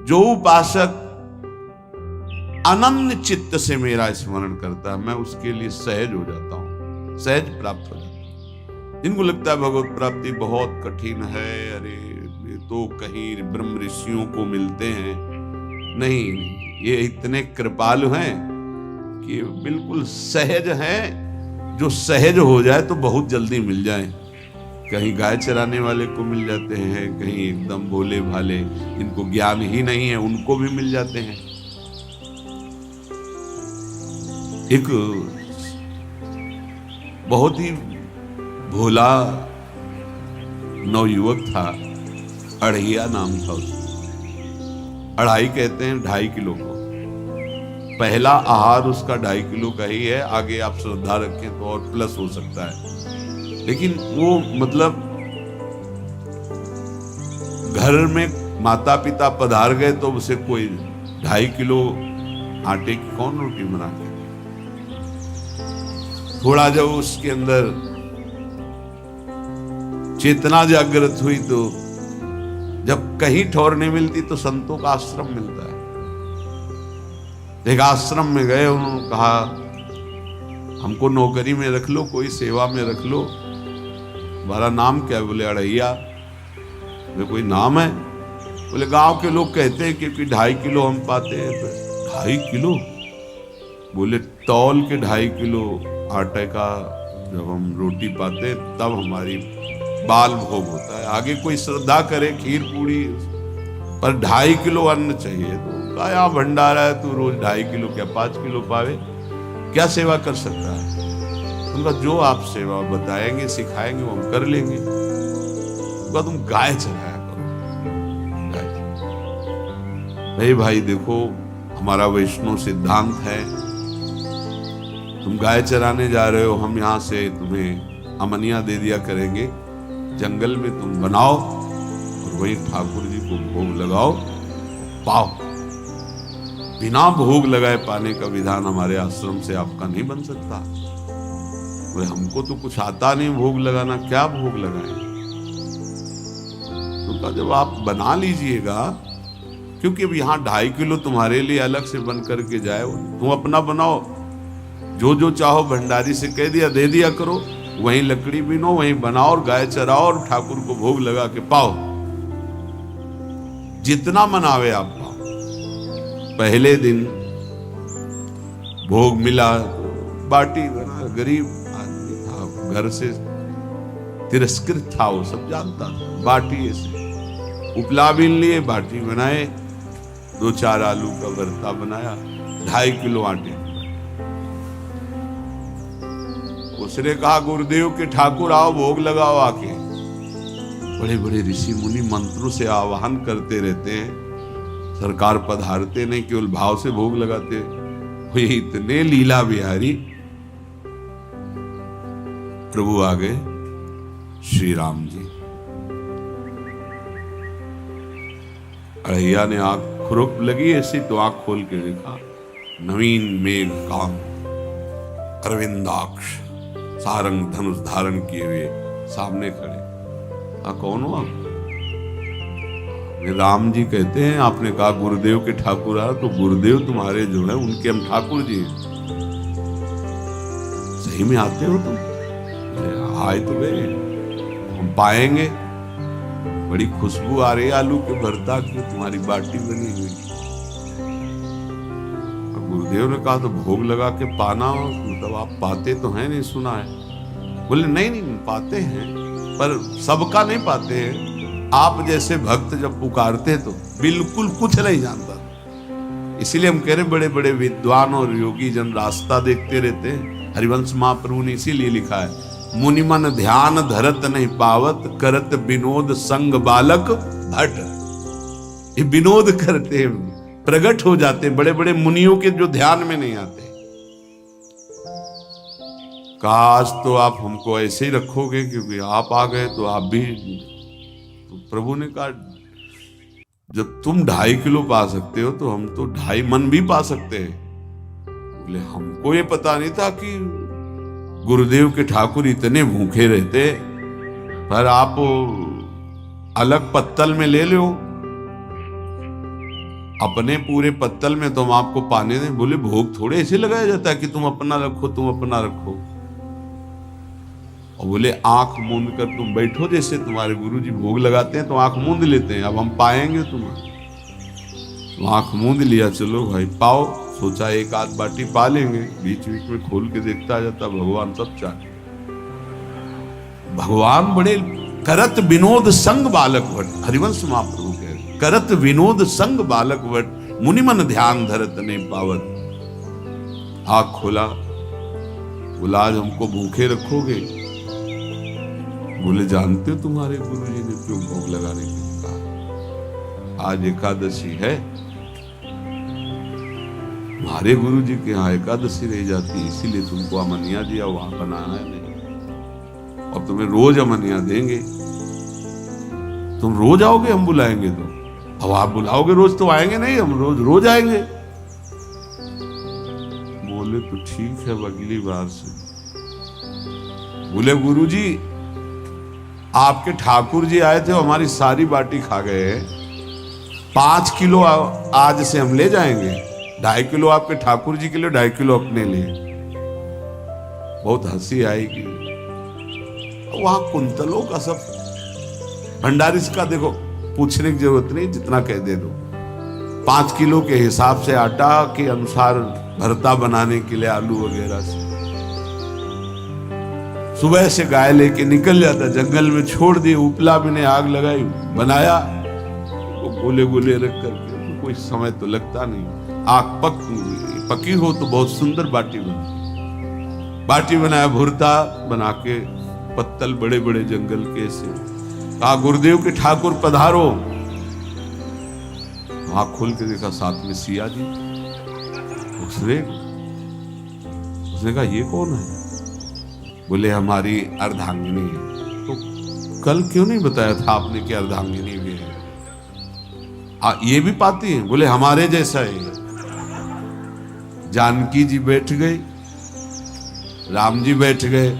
जो उपासक अनन्य चित्त से मेरा स्मरण करता है, मैं उसके लिए सहज हो जाता हूं, सहज प्राप्त हो जाता हूं। जिनको लगता है भगवत प्राप्ति बहुत कठिन है, अरे ये तो कहीं ब्रह्म ऋषियों को मिलते हैं, नहीं, ये इतने कृपालु हैं कि बिल्कुल सहज हैं। जो सहज हो जाए तो बहुत जल्दी मिल जाए। कहीं गाय चराने वाले को मिल जाते हैं, कहीं एकदम भोले भाले इनको ज्ञान ही नहीं है उनको भी मिल जाते हैं। एक बहुत ही भोला नवयुवक था, अढ़ैया नाम था उसका। अढ़ाई कहते हैं 2.5 किलो को। पहला आहार उसका 2.5 किलो का ही है, आगे आप श्रद्धा रखें तो और प्लस हो सकता है। लेकिन वो मतलब घर में माता पिता पधार गए तो उसे कोई 2.5 किलो आटे की कौन रोटी बना के। थोड़ा जब उसके अंदर चेतना जागृत हुई तो जब कहीं ठौर नहीं मिलती तो संतों का आश्रम मिलता है। एक आश्रम में गए, उन्होंने कहा हमको नौकरी में रख लो, कोई सेवा में रख लो, तुम्हारा नाम क्या है? बोले अढ़ैया। बोले कोई नाम है? बोले गांव के लोग कहते हैं क्योंकि 2.5 किलो हम पाते हैं। तो 2.5 किलो? बोले तौल के 2.5 किलो आटे का जब हम रोटी पाते तब हमारी बाल भोग होता है। आगे कोई श्रद्धा करे खीर पूड़ी, पर 2.5 किलो अन्न चाहिए। तो कहा यहाँ भंडारा है, तू रोज 2.5 किलो क्या 5 किलो पावे, क्या सेवा कर सकता है? उनका जो आप सेवा बताएंगे सिखाएंगे वो हम कर लेंगे। उनका तुम गाय चराया करो। गाय भाई देखो, हमारा वैष्णव सिद्धांत है, तुम गाय चराने जा रहे हो, हम यहाँ से तुम्हें अमनिया दे दिया करेंगे, जंगल में तुम बनाओ और वही ठाकुर जी को भोग लगाओ, पाओ। बिना भोग लगाए पाने का विधान हमारे आश्रम से आपका नहीं बन सकता। बोले हमको तो कुछ आता नहीं भोग लगाना, क्या भोग लगाएं? तो कहा जब आप बना लीजिएगा, क्योंकि अब यहाँ 2.5 किलो तुम्हारे लिए अलग से बन करके जाए, तुम अपना बनाओ, जो जो चाहो भंडारी से कह दिया दे दिया करो, वहीं लकड़ी बीनो, वहीं बनाओ और गाय चराओ और ठाकुर को भोग लगा के पाओ। जितना मनावे आप पाओ। पहले दिन भोग मिला, बाटी बना, गरीब आदमी था, घर से तिरस्कृत था, वो सब जानता था। बाटी ऐसे उपला बीन लिए, बाटी बनाए, 2-4 आलू का भरता बनाया, 2.5 किलो आटे। उसने कहा गुरुदेव के ठाकुर आओ भोग लगाओ आके। बड़े बड़े ऋषि मुनि मंत्रों से आवाहन करते रहते हैं, सरकार पधारते नहीं, केवल भाव से भोग लगाते। वो इतने लीला बिहारी प्रभु आ गए, श्री राम जी। अढ़ैया ने आंख खुरक लगी ऐसी तो आंख खोल के देखा, नवीन मेघ काम अरविंदाक्ष सारंग धनुष धारण किए हुए सामने खड़े। कौन हो आप? राम जी कहते हैं आपने कहा गुरुदेव के ठाकुर आ, तो गुरुदेव तुम्हारे जो है उनके हम ठाकुर जी हैं। सही में आते हो तुम? आए तो गए, हम पाएंगे। बड़ी खुशबू आ रही है आलू के भरता की, तुम्हारी बाटी बनी हुई। गुरुदेव ने कहा तो भोग लगा के पाना, मतलब आप पाते तो हैं? नहीं सुना है। बोले नहीं पाते हैं, पर सबका नहीं पाते हैं। आप जैसे भक्त जब पुकारते हैं तो बिल्कुल कुछ नहीं जानता। इसीलिए हम कह रहे बड़े बड़े विद्वान और योगी जन रास्ता देखते रहते हैं। हरिवंश महाप्रभु ने इसीलिए लिखा है, मुनिमन ध्यान धरत नहीं पावत, करत विनोद संग बालक भट। ये विनोद करते हैं, प्रकट हो जाते हैं, बड़े बड़े मुनियों के जो ध्यान में नहीं आते। काश तो आप हमको ऐसे ही रखोगे, क्योंकि आप आ गए तो आप भी। तो प्रभु ने कहा जब तुम 2.5 किलो पा सकते हो तो हम तो 2.5 मन भी पा सकते हैं। बोले हमको ये पता नहीं था कि गुरुदेव के ठाकुर इतने भूखे रहते, पर आप अलग पत्तल में ले लो। अपने पूरे पत्तल में तुम आपको पाने दें? बोले भोग थोड़े ऐसे लगाया जाता है कि तुम अपना रखो, तुम अपना रखो। और बोले आंख मूंद कर तुम बैठो, जैसे तुम्हारे गुरुजी भोग लगाते हैं तो आंख मूंद लेते हैं, अब हम पाएंगे तुम्हें। तो आंख मूंद लिया, चलो भाई पाओ। सोचा एक आध बाटी पा लेंगे, बीच बीच में खोल के देखता जाता भगवान सब चाहे। भगवान बड़े करत विनोद संग बालक वट, हरिवंश महाप्रभु कह रहे, करत विनोद संग बालक वट, मुनि मन ध्यान धरत ने पावत। आँख खोला, बोला आज हमको भूखे रखोगे? बोले जानते हो तुम्हारे गुरुजी ने क्यों भोग लगाने के लिए कहा? आज एकादशी है, हमारे गुरुजी के यहाँ एकादशी रह जाती है, इसीलिए तुमको अमनिया दिया, वहां बनाना है नहीं। और तुम्हें रोज अमनिया देंगे, तुम रोज आओगे हम बुलाएंगे तो? अब आप बुलाओगे रोज तो आएंगे नहीं, हम रोज रोज आएंगे। बोले तो ठीक है, अगली बार से। बोले गुरुजी आपके ठाकुर जी आए थे, हमारी सारी बाटी खा गए, 5 किलो आज से हम ले जाएंगे, 2.5 किलो आपके ठाकुर जी के लिए, 2.5 किलो अपने लिए। बहुत हंसी आएगी। वहां कुंतलों का सब भंडारी का देखो, पूछने की जरूरत नहीं, जितना कह दे दो। 5 किलो के हिसाब से आटा के अनुसार भरता बनाने के लिए आलू वगैरह से सुबह से गाय लेके निकल जाता, जंगल में छोड़ दिए, उपला में ने आग लगाई, बनाया, तो गोले गोले रख करके, तो कोई समय तो लगता नहीं। आग पकी हो तो बहुत सुंदर बाटी बनी। बाटी बनाया, भुरता बना के, पत्तल बड़े बड़े जंगल के से। कहा गुरुदेव के ठाकुर पधारो। आँख खोल के देखा साथ में सिया जी। उसने कहा ये कौन है? बोले हमारी अर्धांगिनी है। तो कल क्यों नहीं बताया था आपने कि अर्धांगिनी भी है? ये भी पाती है? बोले हमारे जैसा है। जानकी जी बैठ गई, राम जी बैठ गए,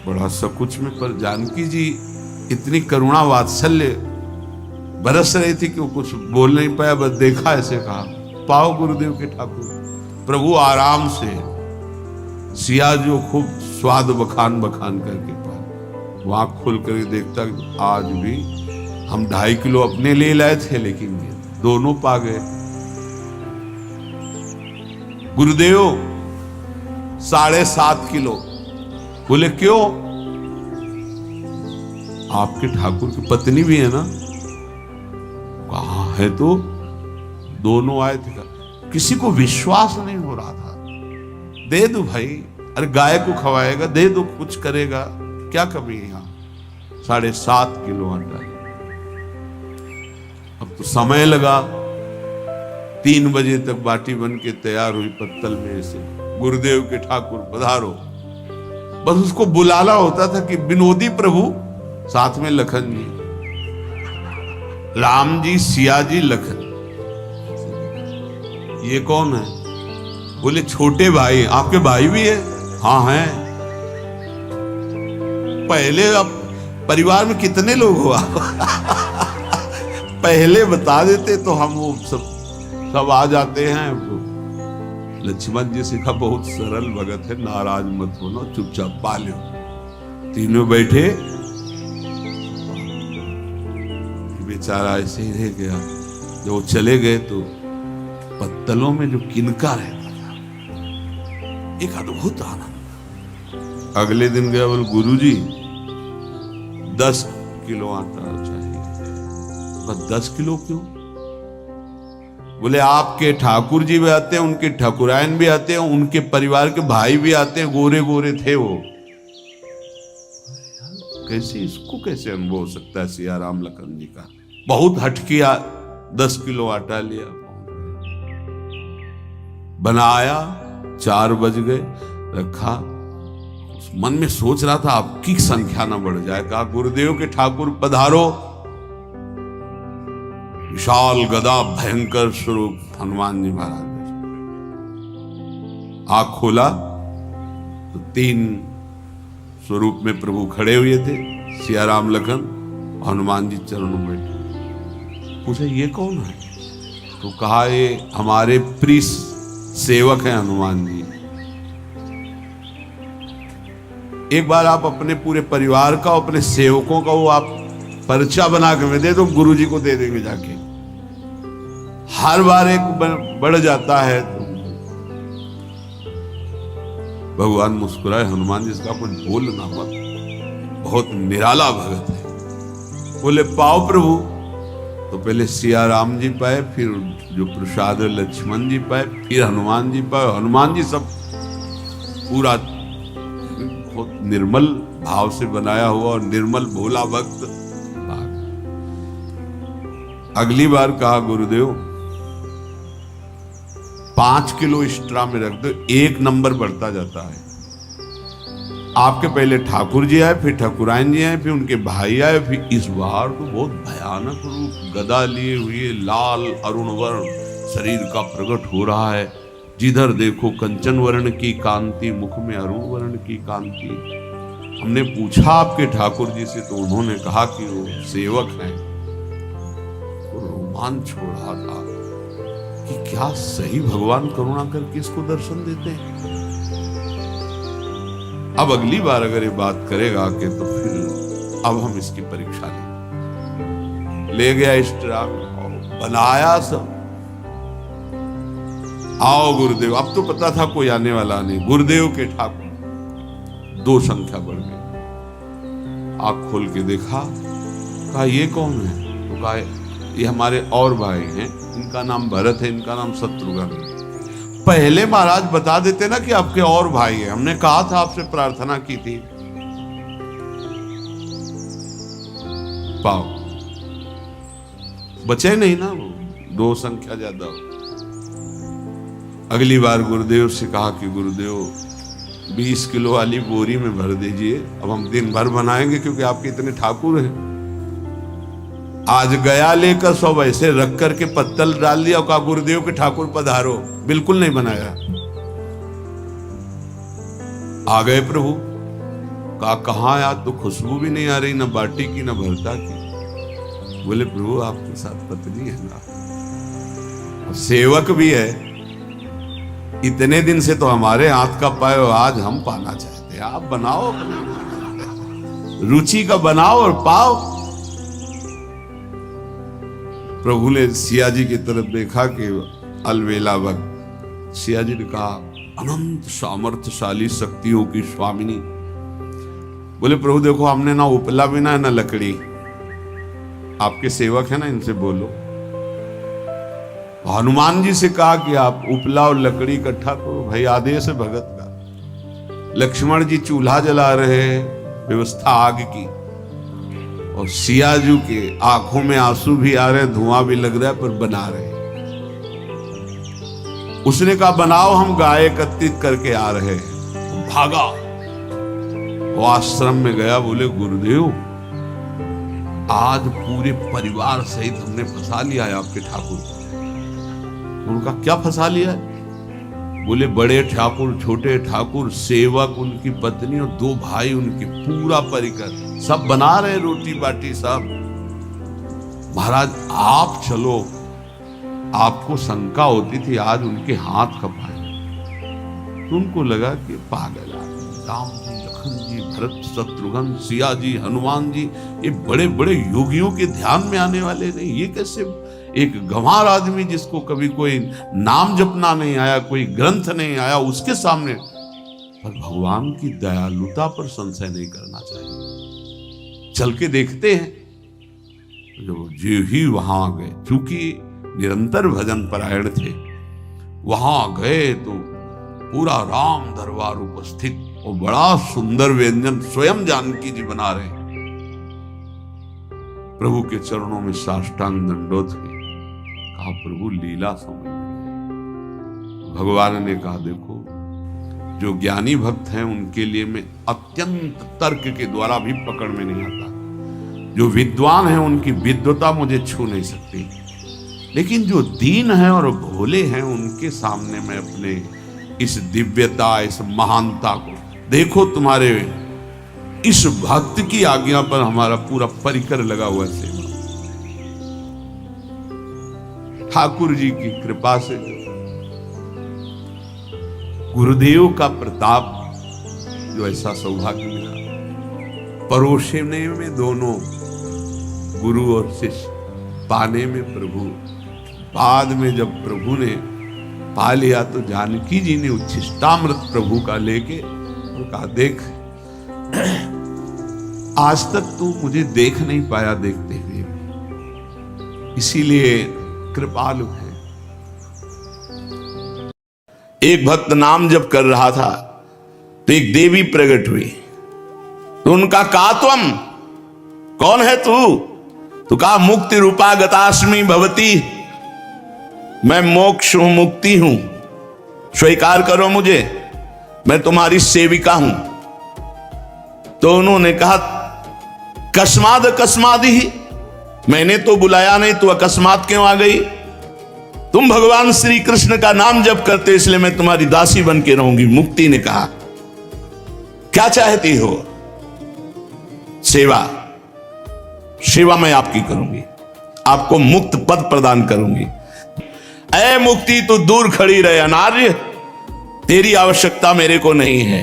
बड़ा सकुच में, पर जानकी जी इतनी करुणा वात्सल्य बरस रही थी कि वो कुछ बोल नहीं पाया, बस देखा, ऐसे कहा पाओ गुरुदेव के ठाकुर। प्रभु आराम से, सिया जो खूब स्वाद बखान बखान करके पाए। वो आँख खोल कर देखता, आज भी हम 2.5 किलो अपने लिए लाए थे, लेकिन ये दोनों पा गए। गुरुदेव 7.5 किलो। बोले क्यों? आपके ठाकुर की पत्नी भी है ना? कहा है तो दोनों आए थे। किसी को विश्वास नहीं हो रहा था। दे दो भाई, अरे गाय को खवाएगा, दे दो, कुछ करेगा, क्या कमी है यहाँ? 7.5 किलो आटा। अब तो समय लगा, 3 बजे तक बाटी बन के तैयार हुई पत्तल में से। गुरुदेव के ठाकुर पधारो। बस उसको बुलाना होता था कि विनोदी प्रभु, साथ में लखन जी, राम जी, सिया जी, लखन। ये कौन है? बोले छोटे भाई। आपके भाई भी है? हाँ है। पहले अब परिवार में कितने लोग हो आप? पहले बता देते तो हम वो सब आ जाते हैं। लक्ष्मण जी से कहा बहुत सरल भगत है, नाराज मत होना, चुपचाप पा लो। तीनों बैठे, बेचारा ऐसे ही रह गया। जब वो चले गए तो पत्तलों में जो किनका रहता था, एक अद्भुत आनंद। अगले दिन गया, बोले गुरुजी 10 किलो आटा चाहिए। बस 10 किलो क्यों? बोले आपके ठाकुर जी भी आते हैं, उनके ठाकुरायन भी आते हैं, उनके परिवार के भाई भी आते हैं, गोरे गोरे थे वो। कैसे, इसको कैसे अनुभव हो सकता है? सिया राम लखन जी का बहुत हट किया। 10 किलो आटा लिया, बनाया, 4 बज गए, रखा। मन में सोच रहा था आपकी संख्या ना बढ़ जाए। कहा गुरुदेव के ठाकुर पधारो। विशाल गदा, भयंकर स्वरूप हनुमान जी महाराज। आँख खोला तो 3 स्वरूप में प्रभु खड़े हुए थे, सिया राम लखन, हनुमान जी चरणों में। पूछा ये कौन है? तो कहा ये हमारे प्रिय सेवक हैं हनुमान जी, एक बार आप अपने पूरे परिवार का, अपने सेवकों का वो आप पर्चा बना के दे दो, गुरु जी को दे देंगे जाके। हर बार एक बढ़ जाता है तो भगवान मुस्कुराए, हनुमान जी इसका कुछ बोलना मत, बहुत निराला भगत है। बोले पाओ प्रभु। तो पहले सिया राम जी पाए, फिर जो प्रसाद लक्ष्मण जी पाए, फिर हनुमान जी पाए। हनुमान जी सब पूरा बहुत निर्मल भाव से बनाया हुआ और निर्मल भोला भक्त। अगली बार कहा गुरुदेव 5 किलो एक्स्ट्रा में रख दो, 1 नंबर बढ़ता जाता है। आपके पहले ठाकुर जी आए, फिर ठाकुरायन जी आए, फिर उनके भाई आए, फिर इस बार तो बहुत भयानक रूप गदा लिए हुए लाल अरुण वर्ण शरीर का प्रकट हो रहा है। जिधर देखो कंचन वर्ण की कांति, मुख में अरुण वर्ण की कांति। हमने पूछा आपके ठाकुर जी से, तो उन्होंने कहा कि वो सेवक हैं। तो रोमांच हो रहा था कि क्या सही भगवान करुणा करके इसको दर्शन देते हैं। अब अगली बार अगर ये बात करेगा कि तो फिर अब हम इसकी परीक्षा ले गया एक्स्ट्रा बनाया सब। आओ गुरुदेव, अब तो पता था कोई आने वाला नहीं। गुरुदेव के ठाकुर 2 संख्या बढ़ गई। आंख खोल के देखा, कहा ये कौन है? तो कहा ये हमारे और भाई हैं, इनका नाम भरत है, इनका नाम शत्रुघ्न। पहले महाराज बता देते ना कि आपके और भाई हैं, हमने कहा था, आपसे प्रार्थना की थी। पाओ बचे नहीं ना वो, 2 संख्या ज्यादा। अगली बार गुरुदेव से कहा कि गुरुदेव 20 किलो वाली बोरी में भर दीजिए, अब हम दिन भर बनाएंगे क्योंकि आपके इतने ठाकुर हैं। आज गया लेकर सब ऐसे रख करके पत्तल डाल दिया और कहा गुरुदेव के ठाकुर पधारो, बिल्कुल नहीं बनाया। आ गए प्रभु, कहा कहां यार, तो खुशबू भी नहीं आ रही, ना बाटी की ना भरता की। बोले प्रभु आपके साथ पत्नी है ना, और सेवक भी है, इतने दिन से तो हमारे हाथ का पाए, आज हम पाना चाहते हैं, आप बनाओ, रुचि का बनाओ और पाओ। प्रभु ने सिया जी की तरफ देखा कि अलवेला वक्त। सिया जी ने कहा अनंत सामर्थ्यशाली शक्तियों की स्वामिनी। बोले प्रभु देखो हमने ना उपला भी ना लकड़ी, आपके सेवक है ना, इनसे बोलो। हनुमान जी से कहा कि आप उपला और लकड़ी इकट्ठा करो, भाई आदेश है भगत का। लक्ष्मण जी चूल्हा जला रहे हैं, व्यवस्था आग की, और सियाजू के आंखों में आंसू भी आ रहे, धुआं भी लग रहा है, पर बना रहे। उसने कहा बनाओ, हम गाय एकत्रित करके आ रहे हैं। भागा, वो आश्रम में गया। बोले गुरुदेव आज पूरे परिवार सहित हमने फंसा लिया है आपके ठाकुर को। उनका क्या फंसा लिया है? बोले बड़े ठाकुर, छोटे ठाकुर, सेवक, उनकी पत्नी और 2 भाई उनके, पूरा परिकर सब बना रहे रोटी बाटी सब। महाराज आप चलो, आपको शंका होती थी आज उनके हाथ कपाए। तो उनको लगा कि पागल राम जी, लखन जी, भरत, शत्रुघ्न, सिया जी, हनुमान जी, ये बड़े बड़े योगियों के ध्यान में आने वाले नहीं, ये कैसे एक गंवार आदमी जिसको कभी कोई नाम जपना नहीं आया, कोई ग्रंथ नहीं आया, उसके सामने। पर भगवान की दयालुता पर संशय नहीं करना चाहिए। चल के देखते हैं। जो ही वहां गए, चूंकि निरंतर भजन परायण थे, वहां गए तो पूरा राम दरबार उपस्थित और बड़ा सुंदर व्यंजन स्वयं जानकी जी बना रहे। प्रभु के चरणों में साष्टांग दंडोत हुई। कहा प्रभु लीला समझ। भगवान ने कहा देखो, जो ज्ञानी भक्त हैं उनके लिए मैं अत्यंत तर्क के द्वारा भी पकड़ में नहीं आता। जो विद्वान हैं उनकी विद्वता मुझे छू नहीं सकती, लेकिन जो दीन हैं और भोले हैं उनके सामने मैं अपने इस दिव्यता, इस महानता को देखो। तुम्हारे इस भक्त की आज्ञा पर हमारा पूरा परिकर लगा हुआ सेवा। ठाकुर जी की कृपा से गुरुदेव का प्रताप, जो ऐसा सौभाग्य मिला। परोसने में दोनों गुरु और शिष्य, पाने में प्रभु। बाद में जब प्रभु ने पा लिया तो जानकी जी ने उच्छिष्टामृत प्रभु का लेके और कहा, देख आज तक तू मुझे देख नहीं पाया देखते हुए भी, इसीलिए कृपालु है। एक भक्त नाम जप कर रहा था तो एक देवी प्रकट हुई, तो उनका का तुम कौन है तू? तो कहा, मुक्ति रूपा गतास्मि भवती, मैं मोक्ष हूं, मुक्ति हूं, स्वीकार करो मुझे, मैं तुम्हारी सेविका हूं। तो उन्होंने कहा, कस्माद अकस्माद ही, मैंने तो बुलाया नहीं, तू अकस्मात क्यों आ गई? तुम भगवान श्री कृष्ण का नाम जप करते, इसलिए मैं तुम्हारी दासी बन के रहूंगी। मुक्ति ने कहा, क्या चाहती हो? सेवा, सेवा मैं आपकी करूंगी, आपको मुक्त पद प्रदान करूंगी। ऐ मुक्ति तू दूर खड़ी रहे अनार्य, तेरी आवश्यकता मेरे को नहीं है।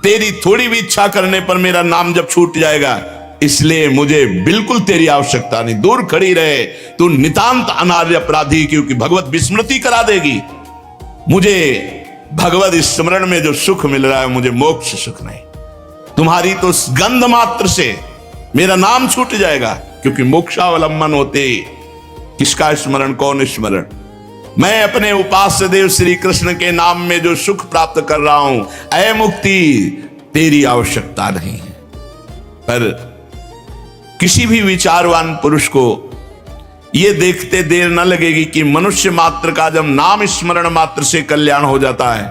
तेरी थोड़ी भी इच्छा करने पर मेरा नाम जब छूट जाएगा, इसलिए मुझे बिल्कुल तेरी आवश्यकता नहीं। दूर खड़ी रहे, तू नितांत अनार्य अपराधी, क्योंकि भगवत विस्मृति करा देगी। मुझे भगवत स्मरण में जो सुख मिल रहा है, मुझे मोक्ष सुख नहीं। तुम्हारी तो गंध मात्र से मेरा नाम छूट जाएगा, क्योंकि मोक्षावलंबन होते किसका स्मरण, कौन स्मरण? मैं अपने उपास्य देव श्री कृष्ण के नाम में जो सुख प्राप्त कर रहा हूं, ऐ मुक्ति तेरी आवश्यकता नहीं है। पर किसी भी विचारवान पुरुष को यह देखते देर न लगेगी कि मनुष्य मात्र का जब नाम स्मरण मात्र से कल्याण हो जाता है,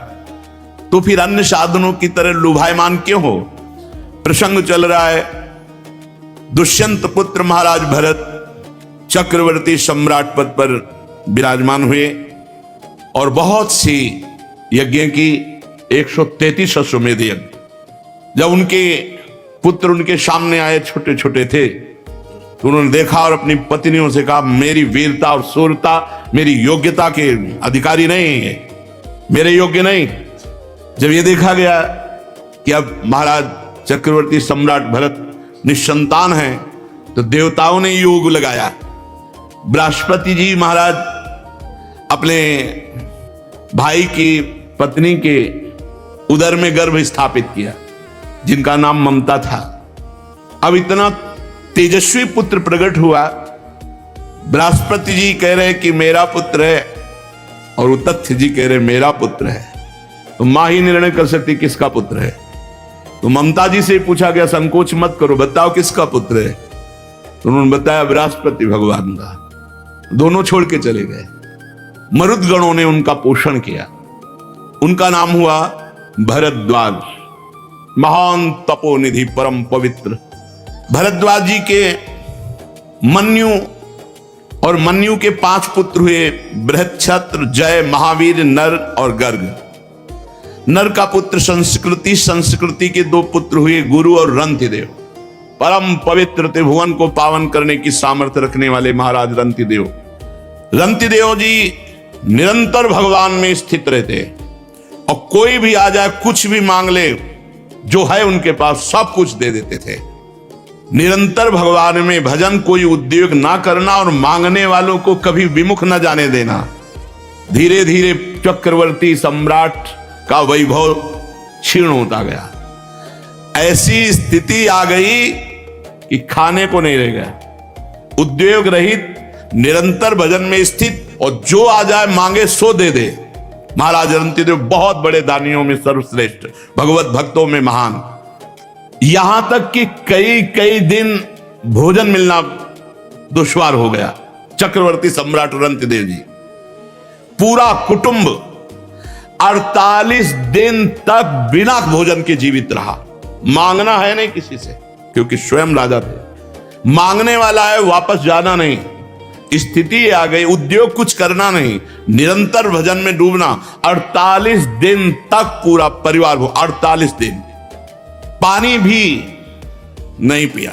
तो फिर अन्य साधनों की तरह लुभायमान क्यों हो? प्रसंग चल रहा है, दुष्यंत पुत्र महाराज भरत चक्रवर्ती सम्राट पद पर विराजमान हुए और बहुत सी यज्ञ की 133 अश्वमेध यज्ञ। जब उनके पुत्र उनके सामने आए, छोटे छोटे थे, तो उन्होंने देखा और अपनी पत्नियों से कहा, मेरी वीरता और शूरता मेरी योग्यता के अधिकारी नहीं है, मेरे योग्य नहीं। जब यह देखा गया कि अब महाराज चक्रवर्ती सम्राट भरत निसंतान है, तो देवताओं ने योग लगाया। बृहस्पति जी महाराज अपने भाई की पत्नी के उदर में गर्भ स्थापित किया, जिनका नाम ममता था। अब इतना तेजस्वी पुत्र प्रकट हुआ, बृहस्पति जी कह रहे कि मेरा पुत्र है, और उतथ्य जी कह रहे मेरा पुत्र है। तो मां ही निर्णय कर सकती किसका पुत्र है। तो ममता जी से पूछा गया, संकोच मत करो, बताओ किसका पुत्र है। तो उन्होंने बताया बृहस्पति भगवान का। दोनों छोड़ के चले गए। मरुदगणों ने उनका पोषण किया। उनका नाम हुआ भरद्वाज, महान तपोनिधि, परम पवित्र। भरद्वाज जी के मन्यु और मन्यु के 5 पुत्र हुए, बृहच्छत्र, जय, महावीर, नर और गर्ग। नर का पुत्र संस्कृति, संस्कृति के 2 पुत्र हुए, गुरु और रंतिदेव। परम पवित्र त्रिभुवन को पावन करने की सामर्थ्य रखने वाले महाराज रंतिदेव। रंतिदेव जी निरंतर भगवान में स्थित रहते, और कोई भी आ जाए, कुछ भी मांग ले, जो है उनके पास सब कुछ दे देते थे। निरंतर भगवान में भजन, कोई उद्योग ना करना और मांगने वालों को कभी विमुख न जाने देना। धीरे धीरे चक्रवर्ती सम्राट का वैभव क्षीण होता गया। ऐसी स्थिति आ गई कि खाने को नहीं रह गया। उद्योग रहित, निरंतर भजन में स्थित, और जो आ जाए मांगे सो दे दे। महाराज रंतिदेव बहुत बड़े दानियों में सर्वश्रेष्ठ, भगवत भक्तों में महान। यहां तक कि कई कई दिन भोजन मिलना दुश्वार हो गया। चक्रवर्ती सम्राट रंतिदेव जी, पूरा कुटुंब 48 दिन तक बिना भोजन के जीवित रहा। मांगना है नहीं किसी से, क्योंकि स्वयं राजा थे। मांगने वाला है, वापस जाना नहीं। स्थिति आ गई, उद्योग कुछ करना नहीं, निरंतर भजन में डूबना। 48 दिन तक पूरा परिवार, 48 दिन पानी भी नहीं पिया।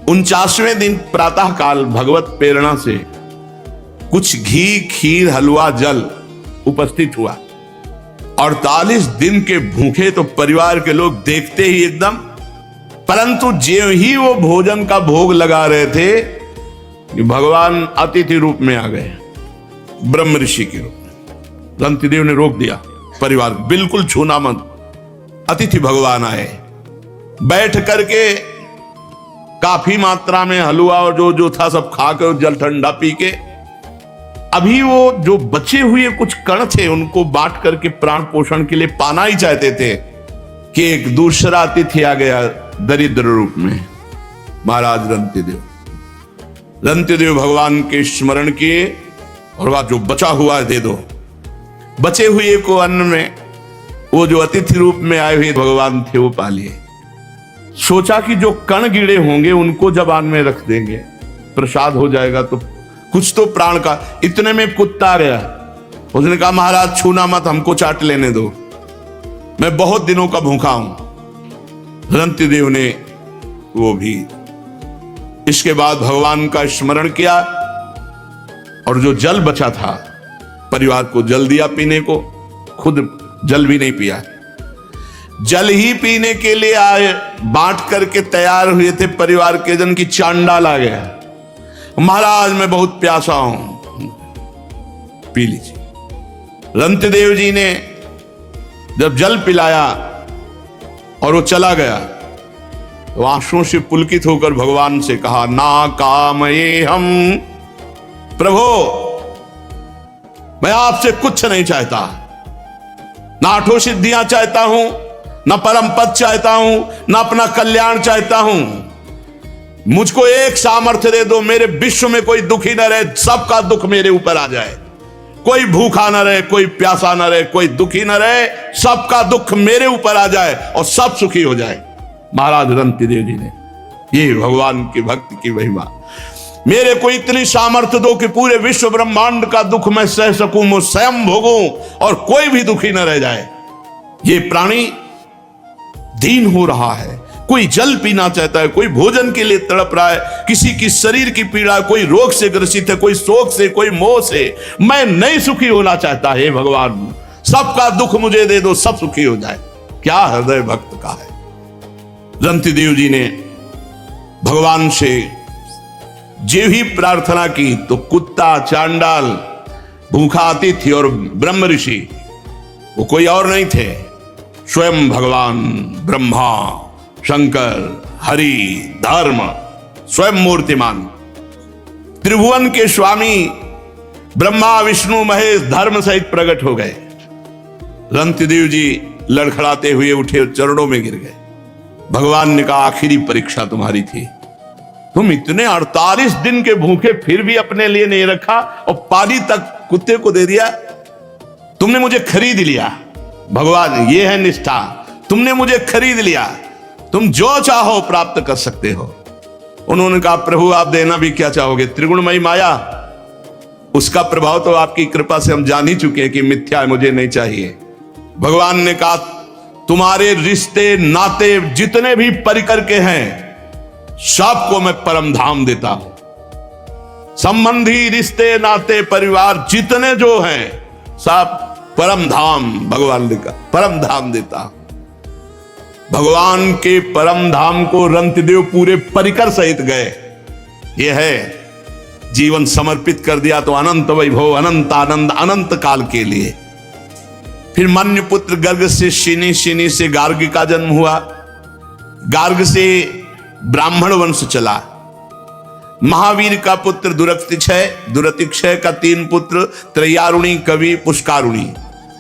49वें दिन प्रातः काल भगवत प्रेरणा से कुछ घी, खीर, हलवा, जल उपस्थित हुआ। 48 दिन के भूखे तो परिवार के लोग देखते ही एकदम, परंतु जो ही वो भोजन का भोग लगा रहे थे कि भगवान अतिथि रूप में आ गए, ब्रह्म ऋषि के रूप में। रंतिदेव ने रोक दिया, परिवार बिल्कुल छूना मत, अतिथि भगवान आए। बैठ करके काफी मात्रा में हलवा और जो जो था सब खा कर, जल ठंडा पी के, अभी वो जो बचे हुए कुछ कण थे उनको बांट करके प्राण पोषण के लिए पाना ही चाहते थे कि एक दूसरा अतिथि आ गया दरिद्र रूप में, महाराज रंतिदेव। रंतिदेव भगवान के स्मरण किए और वह जो बचा हुआ है दे दो। बचे हुए को अन्न में वो जो अतिथि रूप में आए हुए भगवान थे वो पा लिए। सोचा कि जो कण गिरे होंगे उनको जबान में रख देंगे, प्रसाद हो जाएगा तो कुछ तो प्राण का। इतने में कुत्ता आ गया, उसने कहा महाराज छूना मत, हमको चाट लेने दो, मैं बहुत दिनों का भूखा हूं। रंतिदेव ने वो भी इसके बाद भगवान का स्मरण किया और जो जल बचा था परिवार को जल दिया पीने को, खुद जल भी नहीं पिया। जल ही पीने के लिए आए, बांट करके तैयार हुए थे परिवार के जन की चांडाल आ गया, महाराज मैं बहुत प्यासा हूं, पी लीजिए। रंतिदेव जी ने जब जल पिलाया और वो चला गया तो आंसुओं से पुलकित होकर भगवान से कहा, ना कामये हम, प्रभु मैं आपसे कुछ नहीं चाहता, ना आठों सिद्धियां चाहता हूं, ना परम पद चाहता हूं, ना अपना कल्याण चाहता हूं। मुझको एक सामर्थ्य दे दो, मेरे विश्व में कोई दुखी न रहे, सबका दुख मेरे ऊपर आ जाए। कोई भूखा न रहे, कोई प्यासा न रहे, कोई दुखी न रहे, सबका दुख मेरे ऊपर आ जाए और सब सुखी हो जाए। महाराज रंतिदेव जी ने, ये भगवान की भक्ति की महिमा, मेरे को इतनी सामर्थ्य दो कि पूरे विश्व ब्रह्मांड का दुख मैं सह सकूं, मैं स्वयं भोगूं और कोई भी दुखी न रह जाए। ये प्राणी दीन हो रहा है, कोई जल पीना चाहता है, कोई भोजन के लिए तड़प रहा है, किसी की शरीर की पीड़ा, कोई रोग से ग्रसित है, कोई शोक से, कोई मोह से। मैं नहीं सुखी होना चाहता है भगवान, सबका दुख मुझे दे दो, सब सुखी हो जाए। क्या हृदय भक्त का है। रंतिदेव जी ने भगवान से जो ही प्रार्थना की तो कुत्ता, चांडाल, भूखा अतिथि और ब्रह्म ऋषि, वो कोई और नहीं थे, स्वयं भगवान ब्रह्मा, शंकर, हरि, धर्म, स्वयं मूर्तिमान, त्रिभुवन के स्वामी ब्रह्मा, विष्णु, महेश धर्म सहित प्रकट हो गए। रंतिदेव जी लड़खड़ाते हुए उठे, चरणों में गिर गए। भगवान ने कहा, आखिरी परीक्षा तुम्हारी थी, तुम इतने 48 दिन के भूखे फिर भी अपने लिए नहीं रखा और पानी तक कुत्ते को दे दिया। तुमने मुझे खरीद लिया भगवान, ये है निष्ठा, तुमने मुझे खरीद लिया, तुम जो चाहो प्राप्त कर सकते हो। उन्होंने कहा, प्रभु आप देना भी क्या चाहोगे, त्रिगुणमयी माया, उसका प्रभाव तो आपकी कृपा से हम जान ही चुके हैं कि मिथ्या है, मुझे नहीं चाहिए। भगवान ने कहा, तुम्हारे रिश्ते नाते जितने भी परिकर के हैं सबको मैं परम धाम देता हूं। संबंधी, रिश्ते, नाते, परिवार जितने जो हैं सब परम धाम, भगवान ने कहा परम धाम देता हूं। भगवान के परम धाम को रंतिदेव पूरे परिकर सहित गए। यह है जीवन समर्पित कर दिया तो अनंत वैभव, अनंत आनंद, अनंत काल के लिए। फिर मन्य पुत्र गर्ग से शिनी, शिनी से गार्ग का जन्म हुआ, गार्ग से ब्राह्मण वंश चला। महावीर का पुत्र दुरतिक्षय, दुरतिक्षय का 3 पुत्र त्रयारुणी, कवि, पुष्कारुणी,